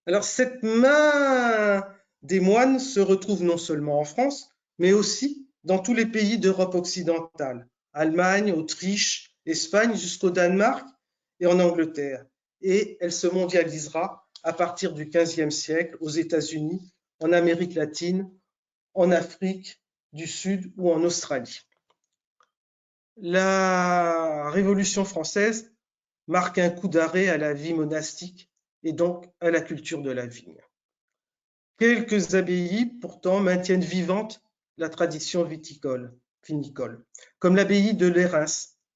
Alors cette main des moines se retrouve non seulement en France, mais aussi dans tous les pays d'Europe occidentale, Allemagne, Autriche, Espagne, jusqu'au Danemark et en Angleterre. Et elle se mondialisera à partir du XVe siècle aux États-Unis, en Amérique latine, en Afrique du Sud ou en Australie. La Révolution française marque un coup d'arrêt à la vie monastique et donc à la culture de la vigne. Quelques abbayes, pourtant, maintiennent vivante la tradition vinicole, comme l'abbaye de Lérins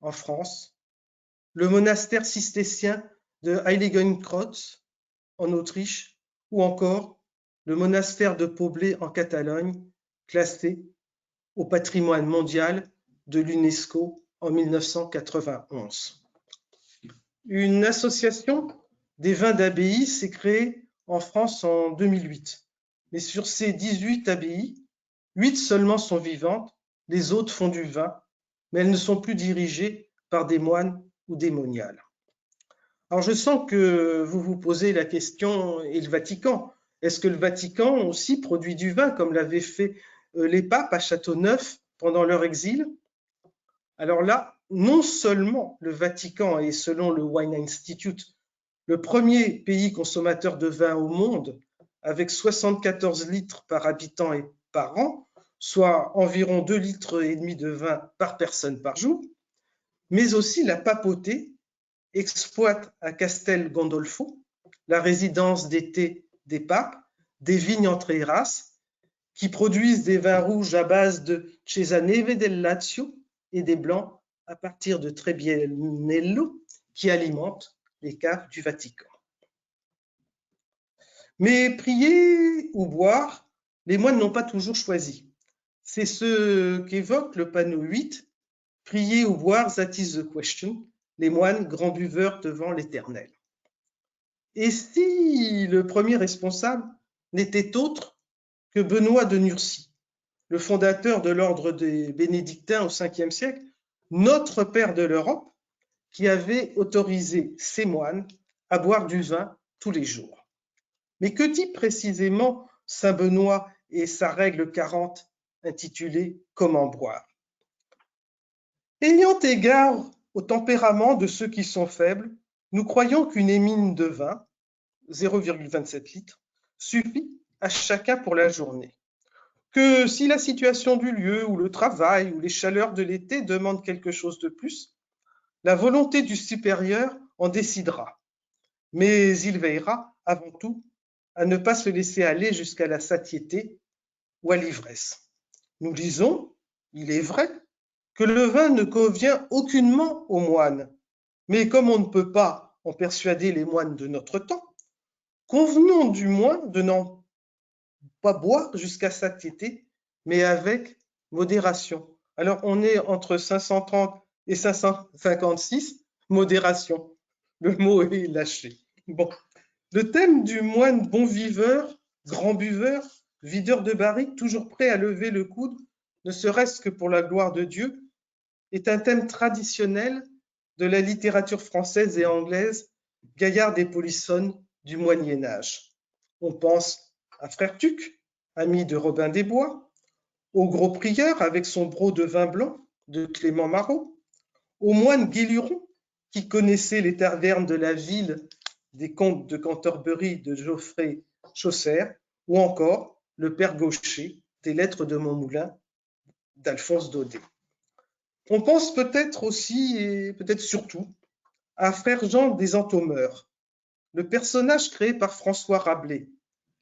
en France, le monastère cistercien de Heiligenkreuz en Autriche, ou encore le monastère de Poblet en Catalogne, classé au patrimoine mondial de l'UNESCO en 1991. Une association des vins d'abbaye s'est créé en France en 2008. Mais sur ces 18 abbayes, 8 seulement sont vivantes, les autres font du vin, mais elles ne sont plus dirigées par des moines ou des moniales. Alors je sens que vous vous posez la question, et le Vatican, est-ce que le Vatican aussi produit du vin comme l'avaient fait les papes à Châteauneuf pendant leur exil? Alors là, non seulement le Vatican est, selon le Wine Institute, le premier pays consommateur de vin au monde, avec 74 litres par habitant et par an, soit environ 2,5 litres de vin par personne par jour, mais aussi la papauté exploite à Castel Gandolfo, la résidence d'été des papes, des vignes en terrasse qui produisent des vins rouges à base de Cesaneve del Lazio et des blancs à partir de Trebbianello qui alimentent les caves du Vatican. Mais prier ou boire, les moines n'ont pas toujours choisi. C'est ce qu'évoque le panneau 8, prier ou boire, that is the question, les moines grands buveurs devant l'Éternel. Et si le premier responsable n'était autre que Benoît de Nursie, le fondateur de l'ordre des bénédictins au 5e siècle, notre père de l'Europe, qui avait autorisé ses moines à boire du vin tous les jours. Mais que dit précisément saint Benoît et sa règle 40 intitulée « Comment boire » ? Ayant égard au tempérament de ceux qui sont faibles, nous croyons qu'une émine de vin, 0,27 litres, suffit à chacun pour la journée. Que si la situation du lieu ou le travail ou les chaleurs de l'été demandent quelque chose de plus, la volonté du supérieur en décidera. Mais il veillera avant tout à ne pas se laisser aller jusqu'à la satiété ou à l'ivresse. Nous disons, il est vrai, que le vin ne convient aucunement aux moines, mais comme on ne peut pas en persuader les moines de notre temps, convenons du moins de n'en pas boire jusqu'à satiété, mais avec modération. Alors on est entre 530 et 556, modération. Le mot est lâché. Bon. Le thème du moine bon viveur, grand buveur, videur de barrique, toujours prêt à lever le coude, ne serait-ce que pour la gloire de Dieu, est un thème traditionnel de la littérature française et anglaise, Gaillard et Polissonne du Moyen-Âge. On pense à Frère Tuc, ami de Robin des Bois, au Gros Prieur avec son broc de vin blanc de Clément Marot, au moine Guéluron qui connaissait les tavernes de la ville des comtes de Cantorbéry de Geoffrey Chaucer, ou encore le père Gaucher des Lettres de Montmoulin d'Alphonse Daudet. On pense peut-être aussi, et peut-être surtout, à Frère Jean des Entomeurs, le personnage créé par François Rabelais,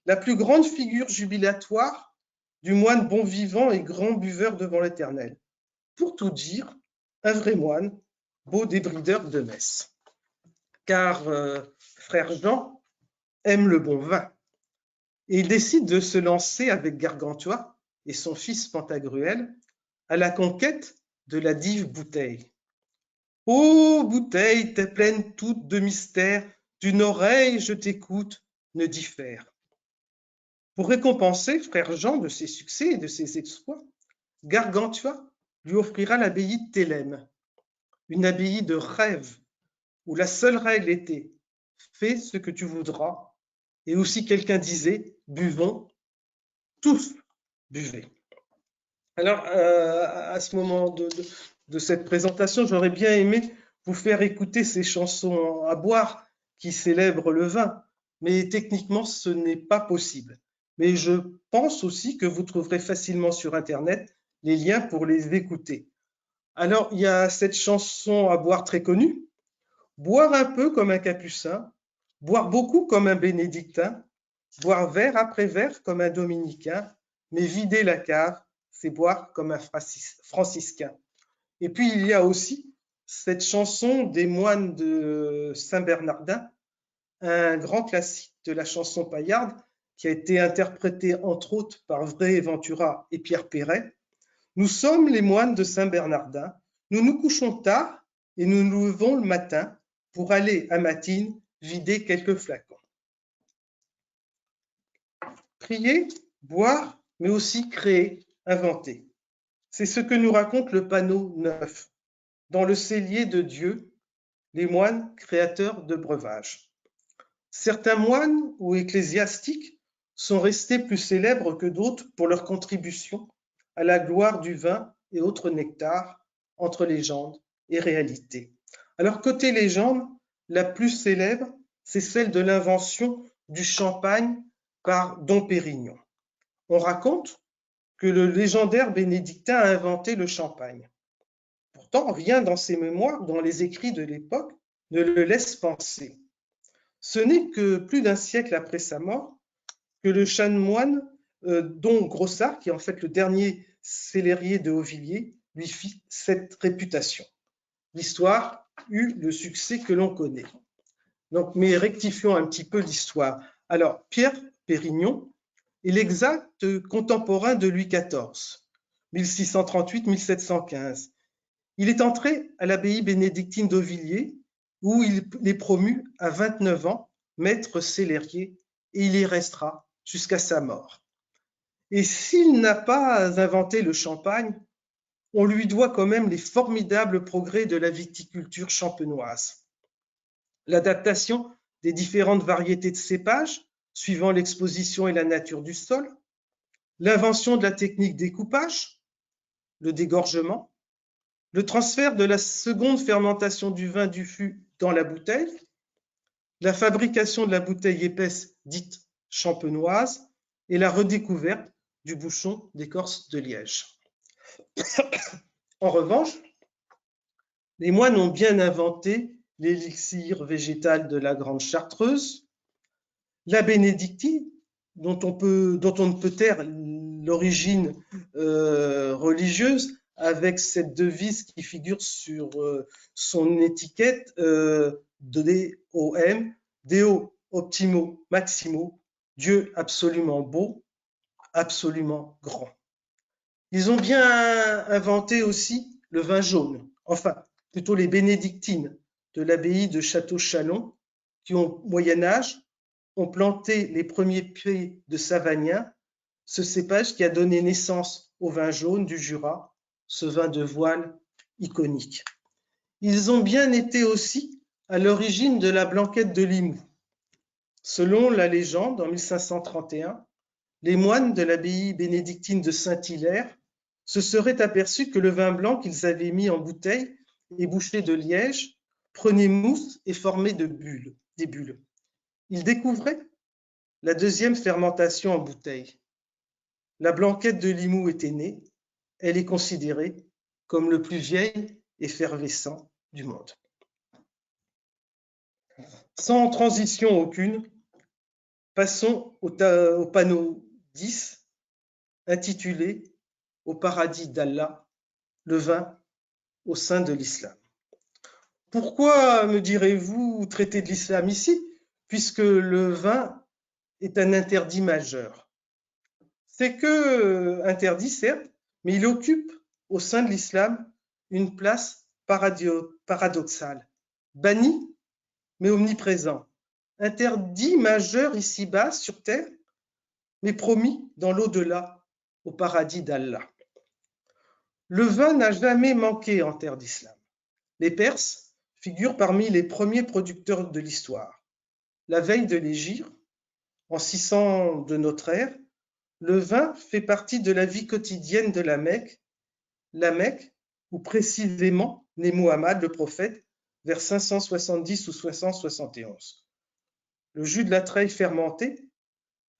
la plus grande figure jubilatoire du moine bon vivant et grand buveur devant l'Éternel. Pour tout dire, un vrai moine, beau débrideur de messe. Car Frère Jean aime le bon vin et il décide de se lancer avec Gargantua et son fils Pantagruel à la conquête de la dive bouteille. Ô bouteille, t'es pleine toute de mystères, d'une oreille je t'écoute, ne diffère. Pour récompenser Frère Jean de ses succès et de ses exploits, Gargantua lui offrira l'abbaye de Thélème, une abbaye de rêve où la seule règle était « fais ce que tu voudras » et aussi quelqu'un disait « buvons, tous buvez ». Alors, à ce moment de cette présentation, j'aurais bien aimé vous faire écouter ces chansons à boire qui célèbrent le vin, mais techniquement, ce n'est pas possible. Mais je pense aussi que vous trouverez facilement sur Internet les liens pour les écouter. Alors, il y a cette chanson à boire très connue, boire un peu comme un capucin, boire beaucoup comme un bénédictin, boire verre après verre comme un dominicain, mais vider la cave, c'est boire comme un franciscain. Et puis, il y a aussi cette chanson des moines de Saint-Bernardin, un grand classique de la chanson paillarde qui a été interprété entre autres par Vrai Ventura et Pierre Perret. Nous sommes les moines de Saint-Bernardin, nous nous couchons tard et nous nous levons le matin pour aller à Matine vider quelques flacons. Prier, boire, mais aussi créer, inventer. C'est ce que nous raconte le panneau 9, dans le cellier de Dieu, les moines créateurs de breuvages. Certains moines ou ecclésiastiques sont restés plus célèbres que d'autres pour leur contribution à la gloire du vin et autres nectars entre légende et réalité. Alors, côté légende, la plus célèbre, c'est celle de l'invention du champagne par Dom Pérignon. On raconte que le légendaire bénédictin a inventé le champagne. Pourtant, rien dans ses mémoires, dans les écrits de l'époque, ne le laisse penser. Ce n'est que plus d'un siècle après sa mort que le chanoine Don Grossart, qui est en fait le dernier cellérier de Auvilliers, lui fit cette réputation. L'histoire eut le succès que l'on connaît. Donc, mais rectifions un petit peu l'histoire. Alors, Pierre Pérignon est l'exact contemporain de Louis XIV, 1638-1715. Il est entré à l'abbaye bénédictine d'Auvilliers, où il est promu à 29 ans, maître cellérier, et il y restera jusqu'à sa mort. Et s'il n'a pas inventé le champagne, on lui doit quand même les formidables progrès de la viticulture champenoise. L'adaptation des différentes variétés de cépages, suivant l'exposition et la nature du sol, l'invention de la technique découpage, le dégorgement, le transfert de la seconde fermentation du vin du fût dans la bouteille, la fabrication de la bouteille épaisse dite champenoise et la redécouverte du bouchon d'écorce de liège. En revanche, les moines ont bien inventé l'élixir végétal de la Grande Chartreuse, la bénédictine, dont on ne peut taire l'origine religieuse, avec cette devise qui figure sur son étiquette DOM, Deo Optimo Maximo, Dieu absolument beau, absolument grand. Ils ont bien inventé aussi le vin jaune, enfin plutôt les bénédictines de l'abbaye de Château-Chalon, qui au Moyen-Âge ont planté les premiers pieds de Savagnin, ce cépage qui a donné naissance au vin jaune du Jura, ce vin de voile iconique. Ils ont bien été aussi à l'origine de la blanquette de Limoux. Selon la légende, en 1531, les moines de l'abbaye bénédictine de Saint-Hilaire se seraient aperçus que le vin blanc qu'ils avaient mis en bouteille et bouché de liège prenait mousse et formait des bulles. Ils découvraient la deuxième fermentation en bouteille. La blanquette de Limoux était née. Elle est considérée comme le plus vieil effervescent du monde. Sans transition aucune, passons au panneau 10, intitulé « Au paradis d'Allah, le vin au sein de l'islam ». Pourquoi, me direz-vous, traiter de l'islam ici, puisque le vin est un interdit majeur? C'est que interdit, certes, mais il occupe au sein de l'islam une place paradoxale, banni mais omniprésent, interdit majeur ici-bas sur terre, mais promis dans l'au-delà, au paradis d'Allah. Le vin n'a jamais manqué en terre d'islam. Les Perses figurent parmi les premiers producteurs de l'histoire. La veille de l'hégire, en 600 de notre ère, le vin fait partie de la vie quotidienne de la Mecque où précisément naît Muhammad, le prophète, vers 570 ou 571. Le jus de la treille fermenté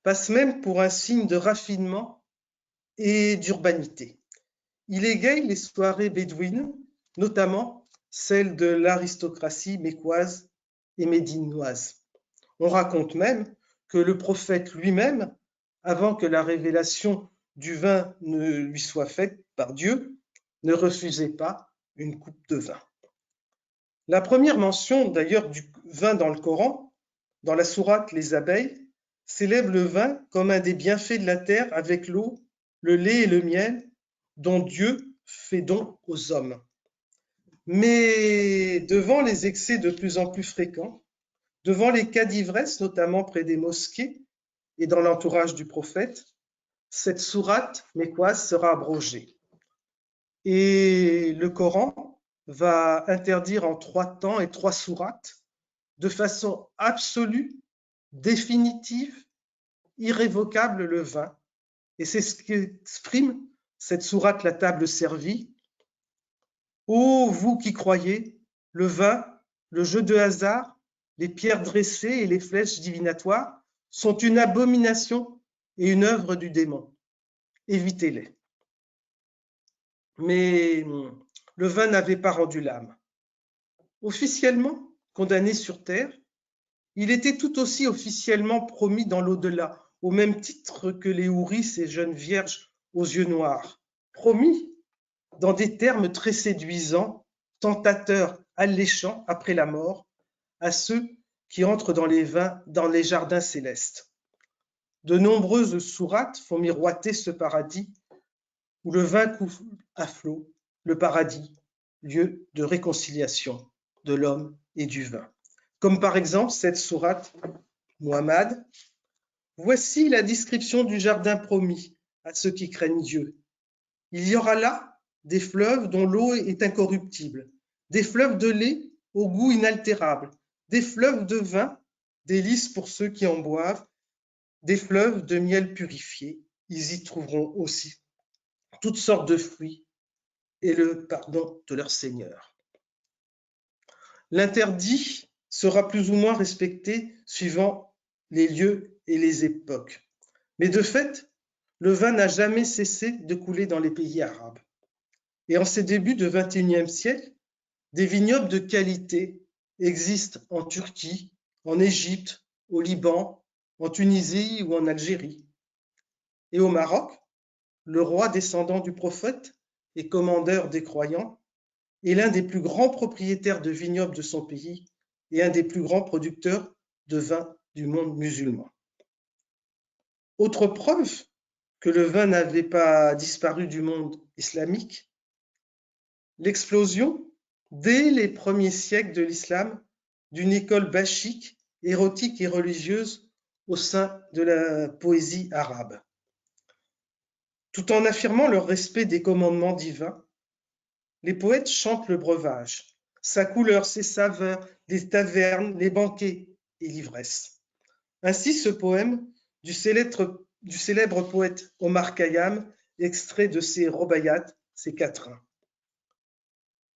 passe même pour un signe de raffinement et d'urbanité. Il égaye les soirées bédouines, notamment celles de l'aristocratie mécoise et médinoise. On raconte même que le prophète lui-même, avant que la révélation du vin ne lui soit faite par Dieu, ne refusait pas une coupe de vin. La première mention d'ailleurs du vin dans le Coran, dans la sourate Les abeilles, célèbre le vin comme un des bienfaits de la terre avec l'eau, le lait et le miel dont Dieu fait don aux hommes. Mais devant les excès de plus en plus fréquents, devant les cas d'ivresse, notamment près des mosquées et dans l'entourage du prophète, cette sourate mécoise sera abrogée. Et le Coran va interdire en 3 temps et 3 sourates de façon absolue, définitive, irrévocable le vin. Et c'est ce qu'exprime cette sourate, la table servie. Ô vous qui croyez, le vin, le jeu de hasard, les pierres dressées et les flèches divinatoires sont une abomination et une œuvre du démon. Évitez-les. Mais le vin n'avait pas rendu l'âme. Officiellement condamné sur terre, il était tout aussi officiellement promis dans l'au-delà, au même titre que les houris, ces jeunes vierges aux yeux noirs. Promis dans des termes très séduisants, tentateurs, alléchants après la mort, à ceux qui entrent dans les jardins célestes. De nombreuses sourates font miroiter ce paradis où le vin coule à flot, le paradis, lieu de réconciliation de l'homme et du vin. Comme par exemple cette sourate Muhammad. Voici la description du jardin promis à ceux qui craignent Dieu. Il y aura là des fleuves dont l'eau est incorruptible, des fleuves de lait au goût inaltérable, des fleuves de vin, délices pour ceux qui en boivent, des fleuves de miel purifié. Ils y trouveront aussi toutes sortes de fruits et le pardon de leur Seigneur. L'interdit sera plus ou moins respecté suivant les lieux et les époques. Mais de fait, le vin n'a jamais cessé de couler dans les pays arabes. Et en ces débuts du XXIe siècle, des vignobles de qualité existent en Turquie, en Égypte, au Liban, en Tunisie ou en Algérie. Et au Maroc, le roi descendant du prophète et commandeur des croyants est l'un des plus grands propriétaires de vignobles de son pays et un des plus grands producteurs de vin du monde musulman. Autre preuve que le vin n'avait pas disparu du monde islamique, l'explosion, dès les premiers siècles de l'islam, d'une école bachique, érotique et religieuse au sein de la poésie arabe. Tout en affirmant leur respect des commandements divins, les poètes chantent le breuvage, sa couleur, ses saveurs, les tavernes, les banquets et l'ivresse. Ainsi ce poème du célèbre poète Omar Khayyam, extrait de ses Robayat, ses quatrains.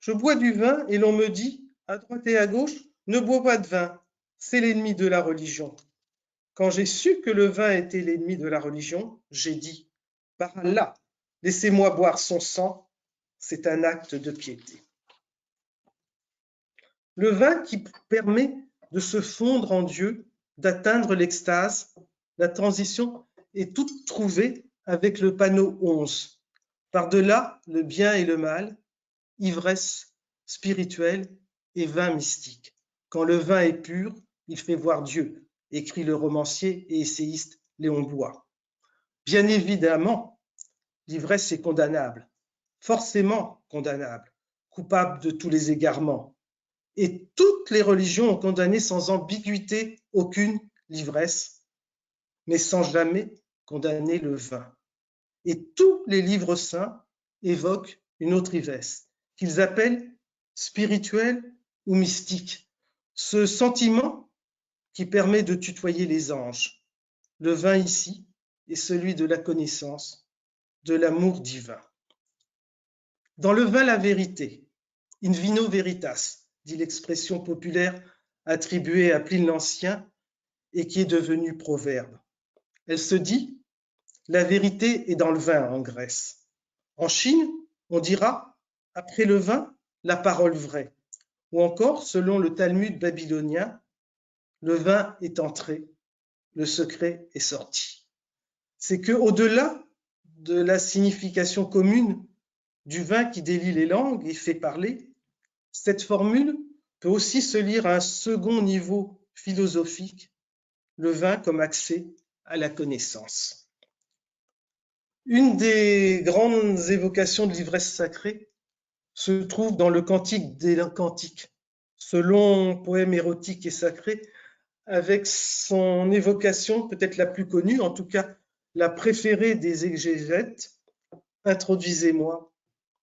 Je bois du vin et l'on me dit, à droite et à gauche, ne bois pas de vin, c'est l'ennemi de la religion. Quand j'ai su que le vin était l'ennemi de la religion, j'ai dit, par Allah, laissez-moi boire son sang, c'est un acte de piété. Le vin qui permet de se fondre en Dieu, d'atteindre l'extase, la transition est toute trouvée avec le panneau 11. Par-delà le bien et le mal, ivresse spirituelle et vin mystique. Quand le vin est pur, il fait voir Dieu, écrit le romancier et essayiste Léon Bloy. Bien évidemment, l'ivresse est condamnable, forcément condamnable, coupable de tous les égarements. Et toutes les religions ont condamné sans ambiguïté aucune l'ivresse, mais sans jamais condamner le vin. Et tous les livres saints évoquent une autre ivresse, qu'ils appellent spirituelle ou mystique. Ce sentiment qui permet de tutoyer les anges. Le vin ici est celui de la connaissance, de l'amour divin. Dans le vin, la vérité, in vino veritas, dit l'expression populaire attribuée à Pline l'Ancien et qui est devenue proverbe. Elle se dit, la vérité est dans le vin en Grèce. En Chine, on dira, après le vin, la parole vraie. Ou encore, selon le Talmud babylonien, le vin est entré, le secret est sorti. C'est qu'au-delà de la signification commune du vin qui délie les langues et fait parler, cette formule peut aussi se lire à un second niveau philosophique, le vin comme accès à la connaissance. Une des grandes évocations de l'ivresse sacrée se trouve dans le Cantique des Cantiques, ce long poème érotique et sacré avec son évocation peut-être la plus connue, en tout cas la préférée des exégètes, « Introduisez-moi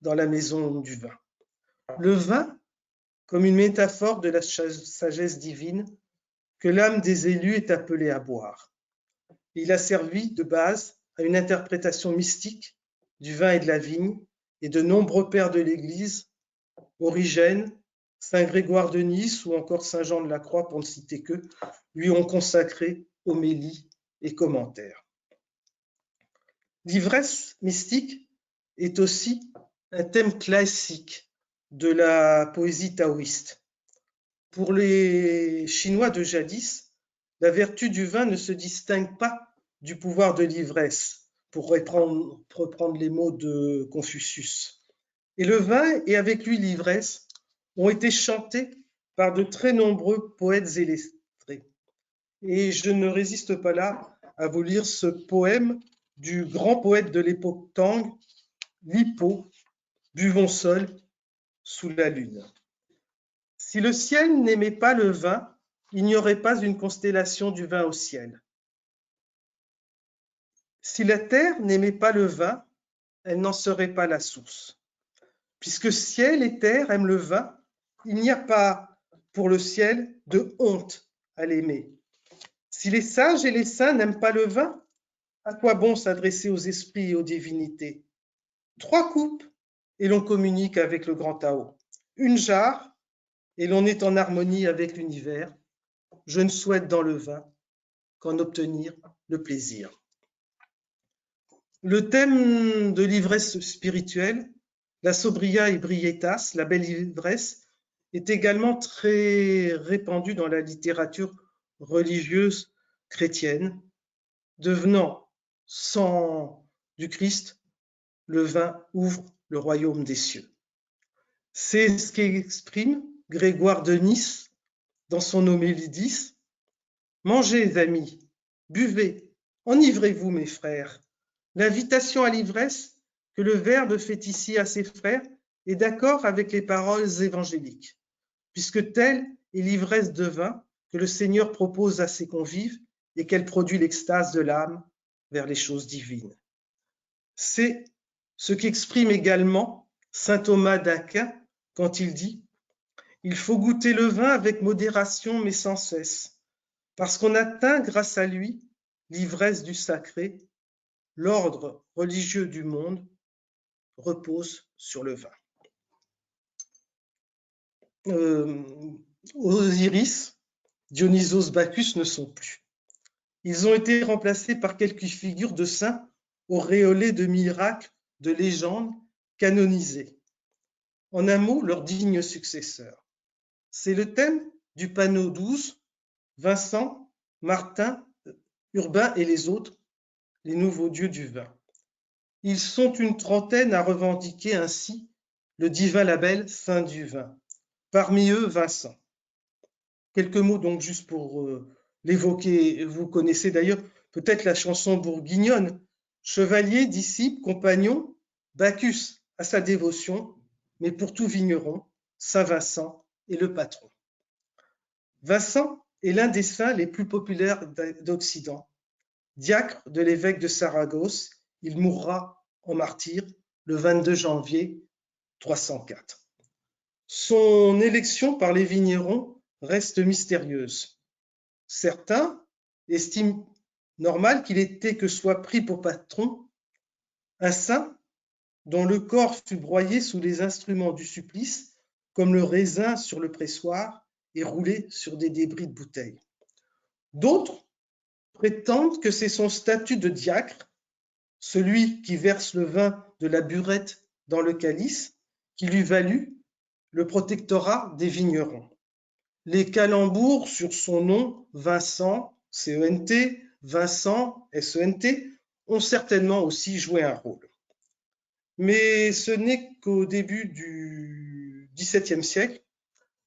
dans la maison du vin ». Le vin comme une métaphore de la sagesse divine que l'âme des élus est appelée à boire. Il a servi de base à une interprétation mystique du vin et de la vigne, et de nombreux pères de l'Église, Origène, Saint Grégoire de Nice ou encore Saint Jean de la Croix, pour ne citer qu'eux, lui ont consacré homélies et commentaires. L'ivresse mystique est aussi un thème classique de la poésie taoïste. Pour les Chinois de jadis, la vertu du vin ne se distingue pas du pouvoir de l'ivresse, pour reprendre les mots de Confucius. Et le vin et avec lui l'ivresse ont été chantés par de très nombreux poètes illettrés. Et je ne résiste pas là à vous lire ce poème du grand poète de l'époque Tang, Li Po, « Buvons seuls sous la lune ». Si le ciel n'aimait pas le vin, il n'y aurait pas une constellation du vin au ciel. Si la terre n'aimait pas le vin, elle n'en serait pas la source. Puisque ciel et terre aiment le vin, il n'y a pas pour le ciel de honte à l'aimer. Si les sages et les saints n'aiment pas le vin, à quoi bon s'adresser aux esprits et aux divinités? 3 coupes et l'on communique avec le grand Tao. Une jarre et l'on est en harmonie avec l'univers. Je ne souhaite dans le vin qu'en obtenir le plaisir. Le thème de l'ivresse spirituelle, la sobria ebrietas, la belle ivresse, est également très répandu dans la littérature religieuse chrétienne, devenant, sans du Christ, le vin ouvre le royaume des cieux. C'est ce qu'exprime Grégoire de Nice dans son homélie 10. « Mangez, amis, buvez, enivrez-vous, mes frères. L'invitation à l'ivresse que le Verbe fait ici à ses frères est d'accord avec les paroles évangéliques, puisque telle est l'ivresse de vin que le Seigneur propose à ses convives et qu'elle produit l'extase de l'âme vers les choses divines. » C'est ce qu'exprime également saint Thomas d'Aquin quand il dit « Il faut goûter le vin avec modération mais sans cesse, parce qu'on atteint grâce à lui l'ivresse du sacré. L'ordre religieux du monde repose sur le vin. » Osiris, Dionysos, Bacchus ne sont plus. Ils ont été remplacés par quelques figures de saints auréolés de miracles, de légendes, canonisées. En un mot, leurs dignes successeurs. C'est le thème du panneau 12, Vincent, Martin, Urbain et les autres, les nouveaux dieux du vin. Ils sont une trentaine à revendiquer ainsi le divin label Saint du vin. Parmi eux, Vincent. Quelques mots donc juste pour l'évoquer. Vous connaissez d'ailleurs peut-être la chanson bourguignonne. Chevalier, disciple, compagnon, Bacchus à sa dévotion, mais pour tout vigneron, Saint Vincent est le patron. Vincent est l'un des saints les plus populaires d'Occident. Diacre de l'évêque de Saragosse, il mourra en martyr le 22 janvier 304. Son élection par les vignerons reste mystérieuse. Certains estiment normal qu'il ait été que soit pris pour patron un saint dont le corps fut broyé sous les instruments du supplice, comme le raisin sur le pressoir et roulé sur des débris de bouteilles. D'autres prétendent que c'est son statut de diacre, celui qui verse le vin de la burette dans le calice, qui lui valut le protectorat des vignerons. Les calembours sur son nom, Vincent, C-E-N-T, Vincent, S-E-N-T, ont certainement aussi joué un rôle. Mais ce n'est qu'au début du XVIIe siècle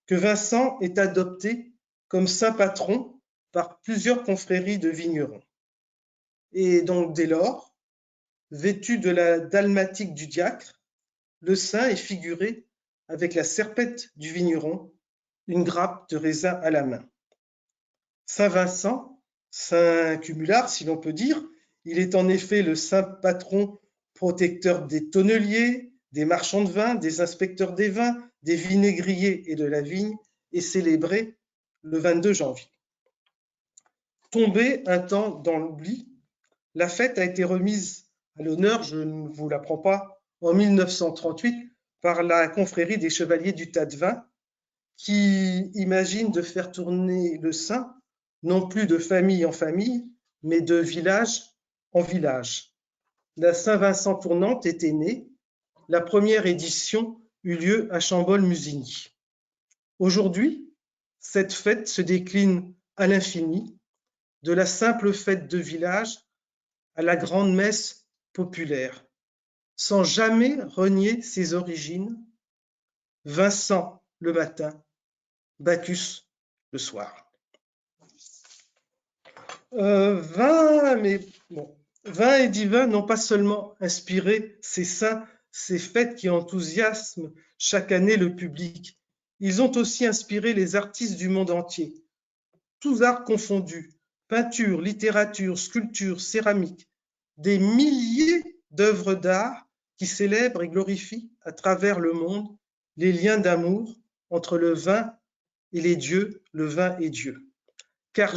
que Vincent est adopté comme saint patron par plusieurs confréries de vignerons. Et donc dès lors, vêtu de la dalmatique du diacre, le saint est figuré avec la serpette du vigneron, une grappe de raisin à la main. Saint Vincent, saint cumulard si l'on peut dire, il est en effet le saint patron protecteur des tonneliers, des marchands de vin, des inspecteurs des vins, des vinaigriers et de la vigne, et célébré le 22 janvier. Tombée un temps dans l'oubli, la fête a été remise à l'honneur, je ne vous l'apprends pas, en 1938 par la confrérie des chevaliers du tas de vin, qui imagine de faire tourner le saint, non plus de famille en famille, mais de village en village. La Saint-Vincent tournante était née. La première édition eut lieu à Chambol-Musigny. Aujourd'hui, cette fête se décline à l'infini, de la simple fête de village à la grande messe populaire, sans jamais renier ses origines. Vincent le matin, Bacchus le soir. Vin et divin n'ont pas seulement inspiré ces saints, ces fêtes qui enthousiasment chaque année le public. Ils ont aussi inspiré les artistes du monde entier, tous arts confondus, peinture, littérature, sculpture, céramique, des milliers d'œuvres d'art qui célèbrent et glorifient à travers le monde les liens d'amour entre le vin et les dieux, le vin et Dieu. Car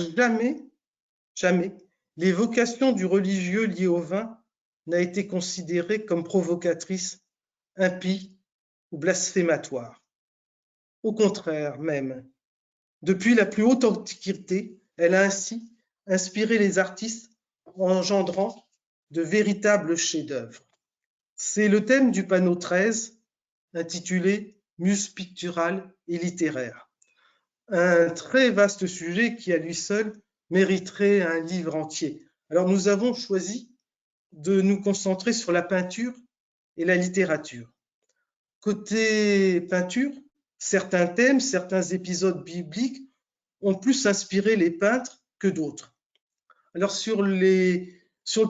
jamais, l'évocation du religieux lié au vin n'a été considérée comme provocatrice, impie ou blasphématoire. Au contraire même, depuis la plus haute antiquité, elle a ainsi inspiré les artistes engendrant de véritables chefs-d'œuvre. C'est le thème du panneau 13, intitulé « Muse picturale et littéraire ». Un très vaste sujet qui, à lui seul, mériterait un livre entier. Alors, nous avons choisi de nous concentrer sur la peinture et la littérature. Côté peinture, certains thèmes, certains épisodes bibliques ont plus inspiré les peintres que d'autres. Alors, sur le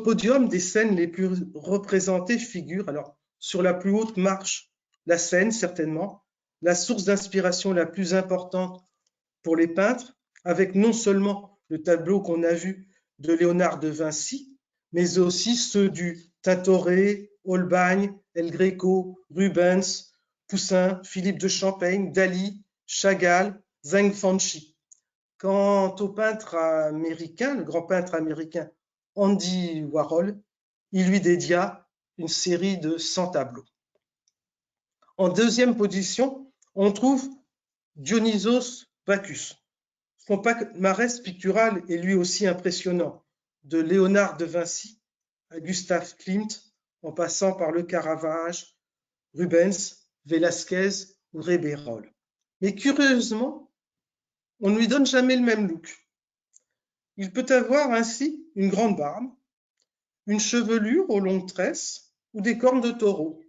podium des scènes les plus représentées figurent, alors, sur la plus haute marche, la Seine, certainement, la source d'inspiration la plus importante pour les peintres, avec non seulement le tableau qu'on a vu de Léonard de Vinci, mais aussi ceux du Tintoret, Holbein, El Greco, Rubens, Poussin, Philippe de Champaigne, Dali, Chagall, Zhang Fanchi. Quant au peintre américain, le grand peintre américain Andy Warhol, il lui dédia une série de 100 tableaux. En deuxième position, on trouve Dionysos Bacchus. Son palmarès pictural est lui aussi impressionnant, de Léonard de Vinci à Gustave Klimt, en passant par le Caravage, Rubens, Velázquez ou Rébérol. Mais curieusement, on ne lui donne jamais le même look. Il peut avoir ainsi une grande barbe, une chevelure aux longues tresses ou des cornes de taureau.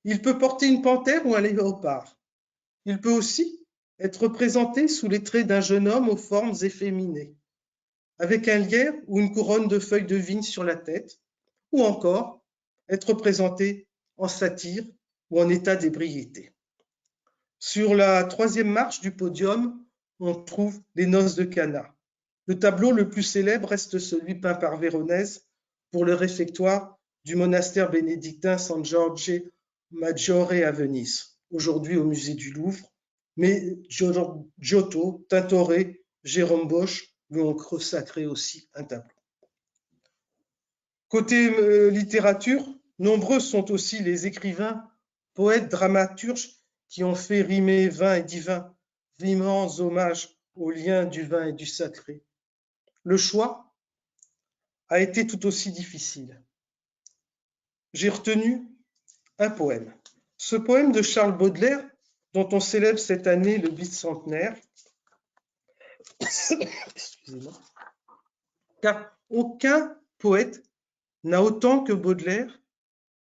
Il peut porter une panthère ou un léopard. Il peut aussi être représenté sous les traits d'un jeune homme aux formes efféminées, avec un lierre ou une couronne de feuilles de vigne sur la tête, ou encore être représenté en satyre ou en état d'ébriété. Sur la troisième marche du podium, on trouve les noces de Cana. Le tableau le plus célèbre reste celui peint par Véronèse pour le réfectoire du monastère bénédictin San Giorgio Maggiore à Venise, aujourd'hui au musée du Louvre, mais Giotto, Tintoret, Jérôme Bosch lui ont consacré aussi un tableau. Côté littérature, nombreux sont aussi les écrivains, poètes, dramaturges qui ont fait rimer vin et divin, d'immenses hommages au lien du vin et du sacré. Le choix a été tout aussi difficile. J'ai retenu un poème. Ce poème de Charles Baudelaire, dont on célèbre cette année le bicentenaire, excusez-moi, car aucun poète n'a autant que Baudelaire,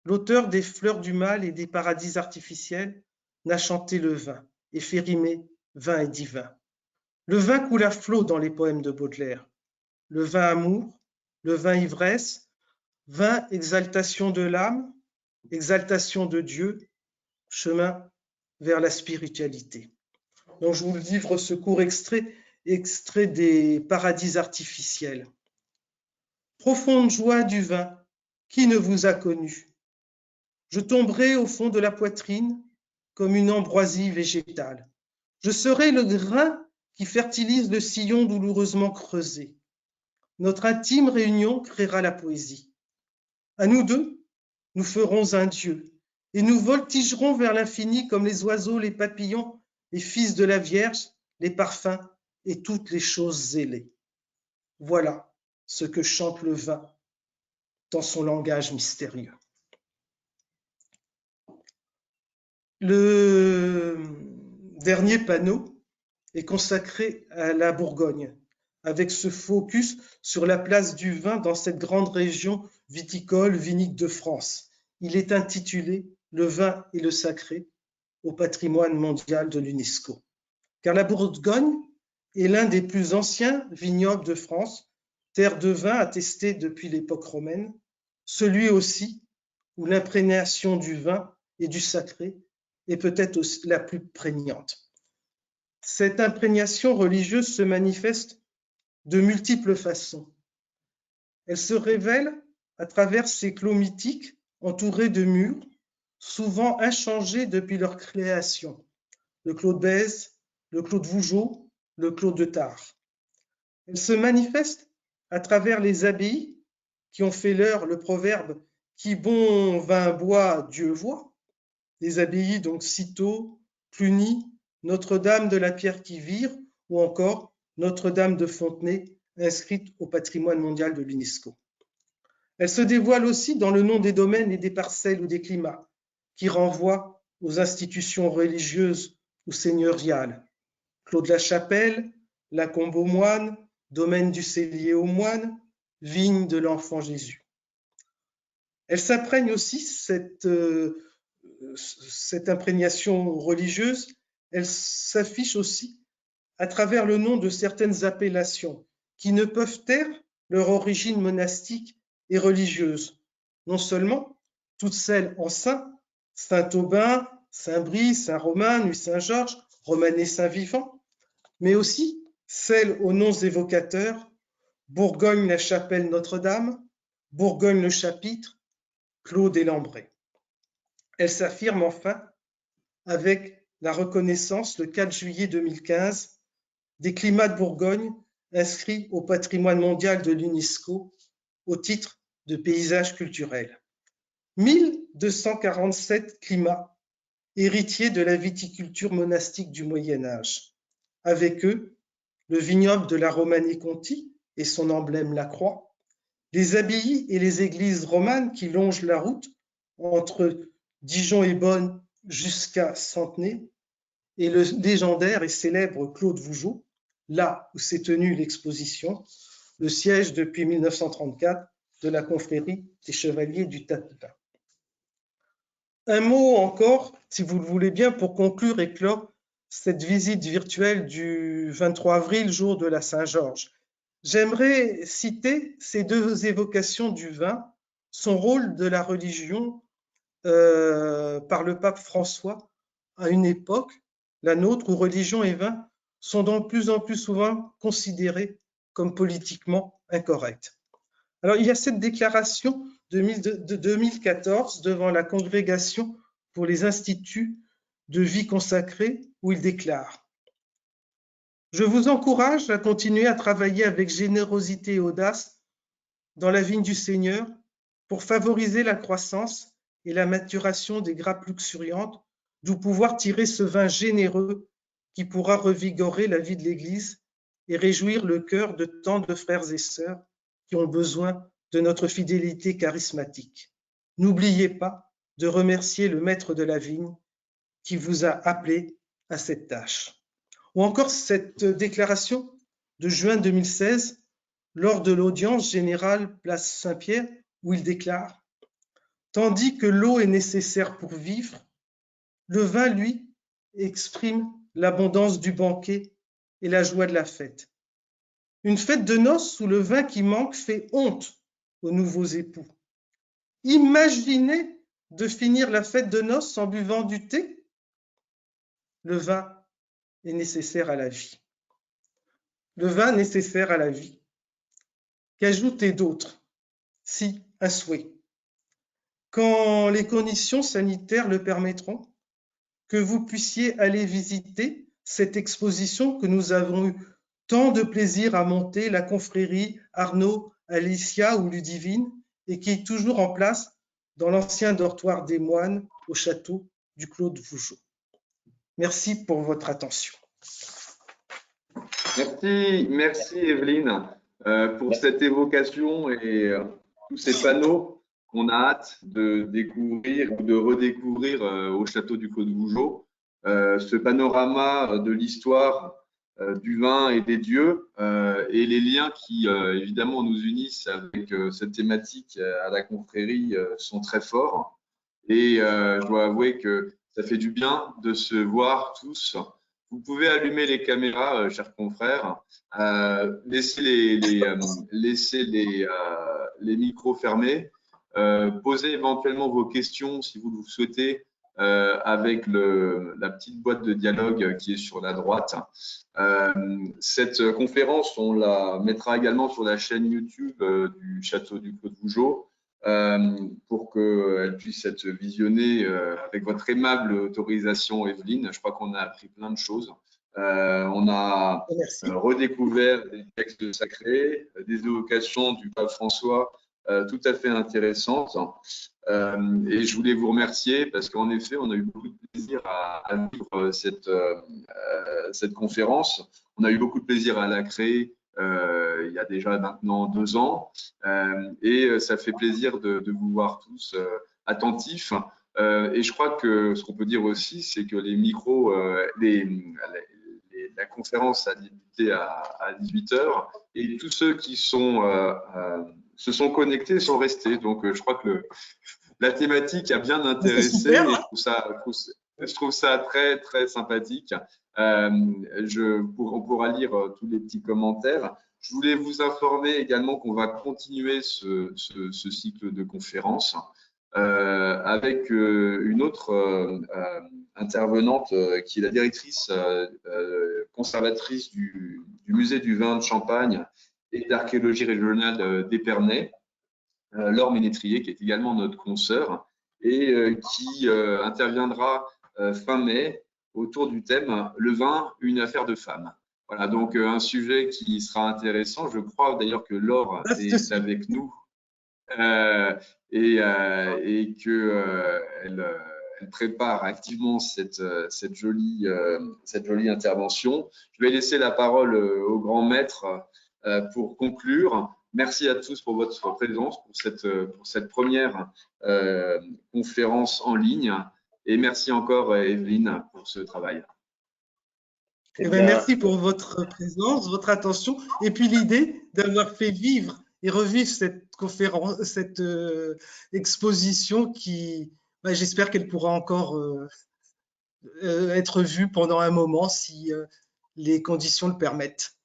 l'auteur des Fleurs du mal et des paradis artificiels, n'a chanté le vin et fait rimer vin et divin. Le vin coule à flot dans les poèmes de Baudelaire. Le vin amour, le vin ivresse, vin exaltation de l'âme, exaltation de Dieu, chemin vers la spiritualité. Donc je vous livre ce court extrait extrait des paradis artificiels. Profonde joie du vin, qui ne vous a connu? Je tomberai au fond de la poitrine comme une ambroisie végétale. Je serai le grain qui fertilise le sillon douloureusement creusé. Notre intime réunion créera la poésie. À nous deux, nous ferons un Dieu et nous voltigerons vers l'infini comme les oiseaux, les papillons, les fils de la Vierge, les parfums et toutes les choses zélées. Voilà ce que chante le vin dans son langage mystérieux. Le dernier panneau est consacré à la Bourgogne, avec ce focus sur la place du vin dans cette grande région viticole, vinique de France. Il est intitulé « Le vin et le sacré » au patrimoine mondial de l'UNESCO. Car la Bourgogne est l'un des plus anciens vignobles de France, terre de vin attestée depuis l'époque romaine, celui aussi où l'imprégnation du vin et du sacré est peut-être la plus prégnante. Cette imprégnation religieuse se manifeste de multiples façons. Elle se révèle à travers ces clos mythiques entourés de murs, souvent inchangés depuis leur création. Le clos de Bèze, le clos de Vougeot, le clos de Tarbes. Elle se manifeste à travers les abbayes qui ont fait leur le proverbe « Qui bon vin boit, Dieu voit ». Les abbayes donc Cîteaux, Cluny, Notre-Dame de la Pierre qui vire ou encore Notre-Dame de Fontenay, inscrite au patrimoine mondial de l'UNESCO. Elle se dévoile aussi dans le nom des domaines et des parcelles ou des climats, qui renvoient aux institutions religieuses ou seigneuriales. Clos de la Chapelle, la Combe aux moines, domaine du Cellier aux moines, vigne de l'Enfant Jésus. Elle s'imprègne aussi, cette imprégnation religieuse, elle s'affiche aussi à travers le nom de certaines appellations qui ne peuvent taire leur origine monastique et religieuse. Non seulement toutes celles en saint, Saint-Aubin, Saint-Brice, Saint-Romain, Nuit-Saint-Georges, Romanée Saint-Vivant, mais aussi celles aux noms évocateurs, Bourgogne-la-Chapelle Notre-Dame, Bourgogne-le-Chapitre, Clos des Lambrets. Elle s'affirme enfin avec la reconnaissance le 4 juillet 2015 des climats de Bourgogne inscrits au patrimoine mondial de l'UNESCO au titre de paysage culturel. 1247 climats héritiers de la viticulture monastique du Moyen-Âge. Avec eux, le vignoble de la Romanée-Conti et son emblème la croix, les abbayes et les églises romanes qui longent la route entre Dijon et Bonn jusqu'à Centenay, et le légendaire et célèbre Clos de Vougeot, là où s'est tenue l'exposition, le siège depuis 1934 de la confrérie des Chevaliers du Tapetin. Un mot encore, si vous le voulez bien, pour conclure et clore cette visite virtuelle du 23 avril, jour de la Saint-Georges. J'aimerais citer ces deux évocations du vin, son rôle de la religion par le pape François à une époque, la nôtre, où religion et vin sont de plus en plus souvent considérés comme politiquement incorrects. Alors, il y a cette déclaration de 2014 devant la Congrégation pour les instituts de vie consacrée, où il déclare « Je vous encourage à continuer à travailler avec générosité et audace dans la vigne du Seigneur pour favoriser la croissance et la maturation des grappes luxuriantes, d'où pouvoir tirer ce vin généreux qui pourra revigorer la vie de l'Église et réjouir le cœur de tant de frères et sœurs qui ont besoin de notre fidélité charismatique. N'oubliez pas de remercier le maître de la vigne qui vous a appelé à cette tâche. » Ou encore cette déclaration de juin 2016 lors de l'audience générale place Saint-Pierre où il déclare « Tandis que l'eau est nécessaire pour vivre, le vin, lui, exprime l'abondance du banquet et la joie de la fête. Une fête de noces où le vin qui manque fait honte aux nouveaux époux. Imaginez de finir la fête de noces en buvant du thé. Le vin est nécessaire à la vie. » le vin nécessaire à la vie. Qu'ajouter d'autre? Si, à souhait. Quand les conditions sanitaires le permettront, que vous puissiez aller visiter cette exposition que nous avons eu tant de plaisir à monter, la confrérie Arnaud, Alicia ou Ludivine, et qui est toujours en place dans l'ancien dortoir des moines au château du Clos de Vougeot. Merci pour votre attention. Merci Evelyne pour cette évocation et tous ces panneaux qu'on a hâte de découvrir ou de redécouvrir au château du Clos de Vougeot. Ce panorama de l'histoire du vin et des dieux et les liens qui évidemment nous unissent avec cette thématique à la confrérie sont très forts. Et je dois avouer que ça fait du bien de se voir tous. Vous pouvez allumer les caméras, chers confrères, laisser les micros fermés, poser éventuellement vos questions si vous le souhaitez avec la petite boîte de dialogue qui est sur la droite. Cette conférence, on la mettra également sur la chaîne YouTube du Château du Clos de Vougeot pour qu'elle puisse être visionnée avec votre aimable autorisation, Evelyne. Je crois qu'on a appris plein de choses. On a redécouvert des textes sacrés, des évocations du pape François tout à fait intéressantes. Et je voulais vous remercier parce qu'en effet, on a eu beaucoup de plaisir à vivre cette conférence. On a eu beaucoup de plaisir à la créer il y a déjà maintenant 2 ans. Et ça fait plaisir de vous voir tous attentifs. Et je crois que ce qu'on peut dire aussi, c'est que les micros, la conférence a débuté à 18h et tous ceux qui se sont connectés sont restés. Donc, je crois que la thématique a bien intéressé et je trouve ça très, très sympathique. On pourra lire tous les petits commentaires. Je voulais vous informer également qu'on va continuer ce cycle de conférences avec une autre intervenante qui est la directrice conservatrice du musée du vin de Champagne et d'archéologie régionale d'Épernay, Laure Ménétrier, qui est également notre consoeur et qui interviendra fin mai autour du thème « Le vin, une affaire de femme ». Voilà, donc un sujet qui sera intéressant. Je crois d'ailleurs que Laure est avec nous et qu'elle prépare activement cette jolie intervention. Je vais laisser la parole au grand maître pour conclure. Merci à tous pour votre présence, pour cette première conférence en ligne. Et merci encore, Evelyne, pour ce travail. Eh bien, merci pour votre présence, votre attention, et puis l'idée d'avoir fait vivre et revivre cette conférence, cette exposition qui, j'espère qu'elle pourra encore être vue pendant un moment si les conditions le permettent.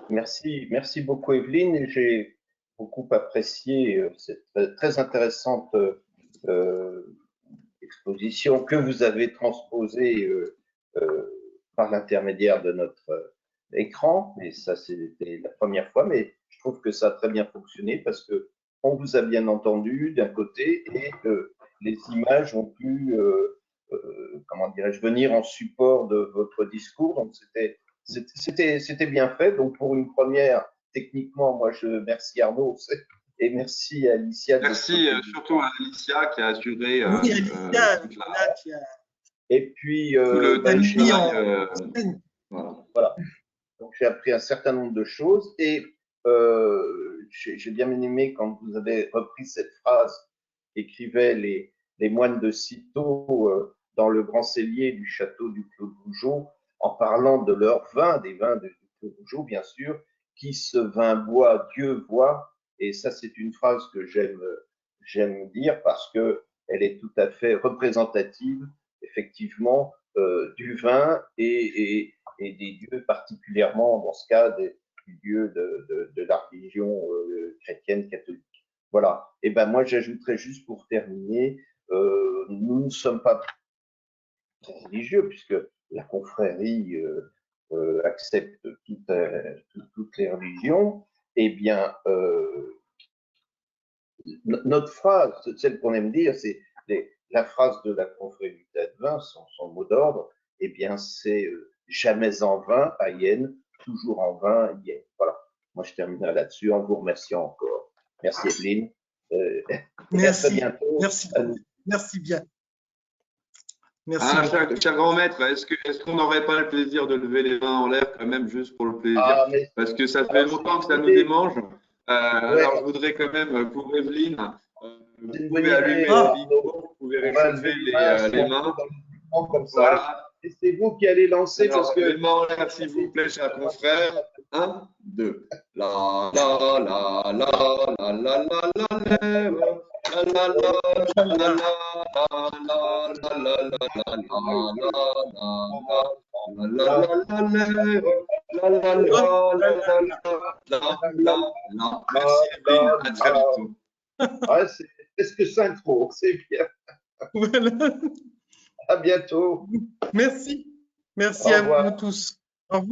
Merci beaucoup Evelyne. J'ai beaucoup apprécié cette très intéressante exposition que vous avez transposée par l'intermédiaire de notre écran. Et ça, c'était la première fois, mais je trouve que ça a très bien fonctionné parce que on vous a bien entendu d'un côté et les images ont pu, comment dirais-je, venir en support de votre discours. Donc, c'était bien fait. Donc, pour une première, techniquement, moi, je merci Arnaud et merci Alicia. Merci surtout à Alicia qui a assuré. Oui, Alicia, qui a. Et puis, voilà. Donc, j'ai appris un certain nombre de choses et j'ai bien aimé quand vous avez repris cette phrase qu'écrivaient les moines de Cîteaux dans le grand cellier du château du Clos de Vougeot en parlant de leur vin, des vins du Clos de Vougeot, bien sûr, qui ce vin boit, Dieu voit. Et ça, c'est une phrase que j'aime dire parce qu'elle est tout à fait représentative, effectivement, du vin et des dieux, particulièrement dans ce cas du dieu de la religion chrétienne catholique. Voilà. Et ben moi, j'ajouterais juste pour terminer, nous ne sommes pas très religieux puisque la confrérie accepte toutes les religions, eh bien, notre phrase, celle qu'on aime dire, c'est la phrase de la confrérie du tas de vin, son mot d'ordre, eh bien, c'est jamais en vain, Aïen, toujours en vain, Yen. Voilà. Moi, je terminerai là-dessus en vous remerciant encore. Merci, Evelyne. Et à très bientôt. Merci bien. Merci. Ah, cher grand maître, est-ce qu'on n'aurait pas le plaisir de lever les mains en l'air quand même juste pour le plaisir? Parce que ça fait longtemps que ça nous démange. Alors je voudrais quand même pour Evelyne, vous pouvez allumer le micro, vous pouvez réchauffer les mains. Comme ça. Voilà. Et c'est vous qui allez lancer. Alors, parce que les mains en l'air s'il vous plaît, cher confrère. 1, 2. La la la la la la la la la. La la la la la la la la la. Merci Evelyne, à très bientôt. C'est ce que synchro, c'est bien. Voilà. À bientôt. Merci. Merci à vous tous.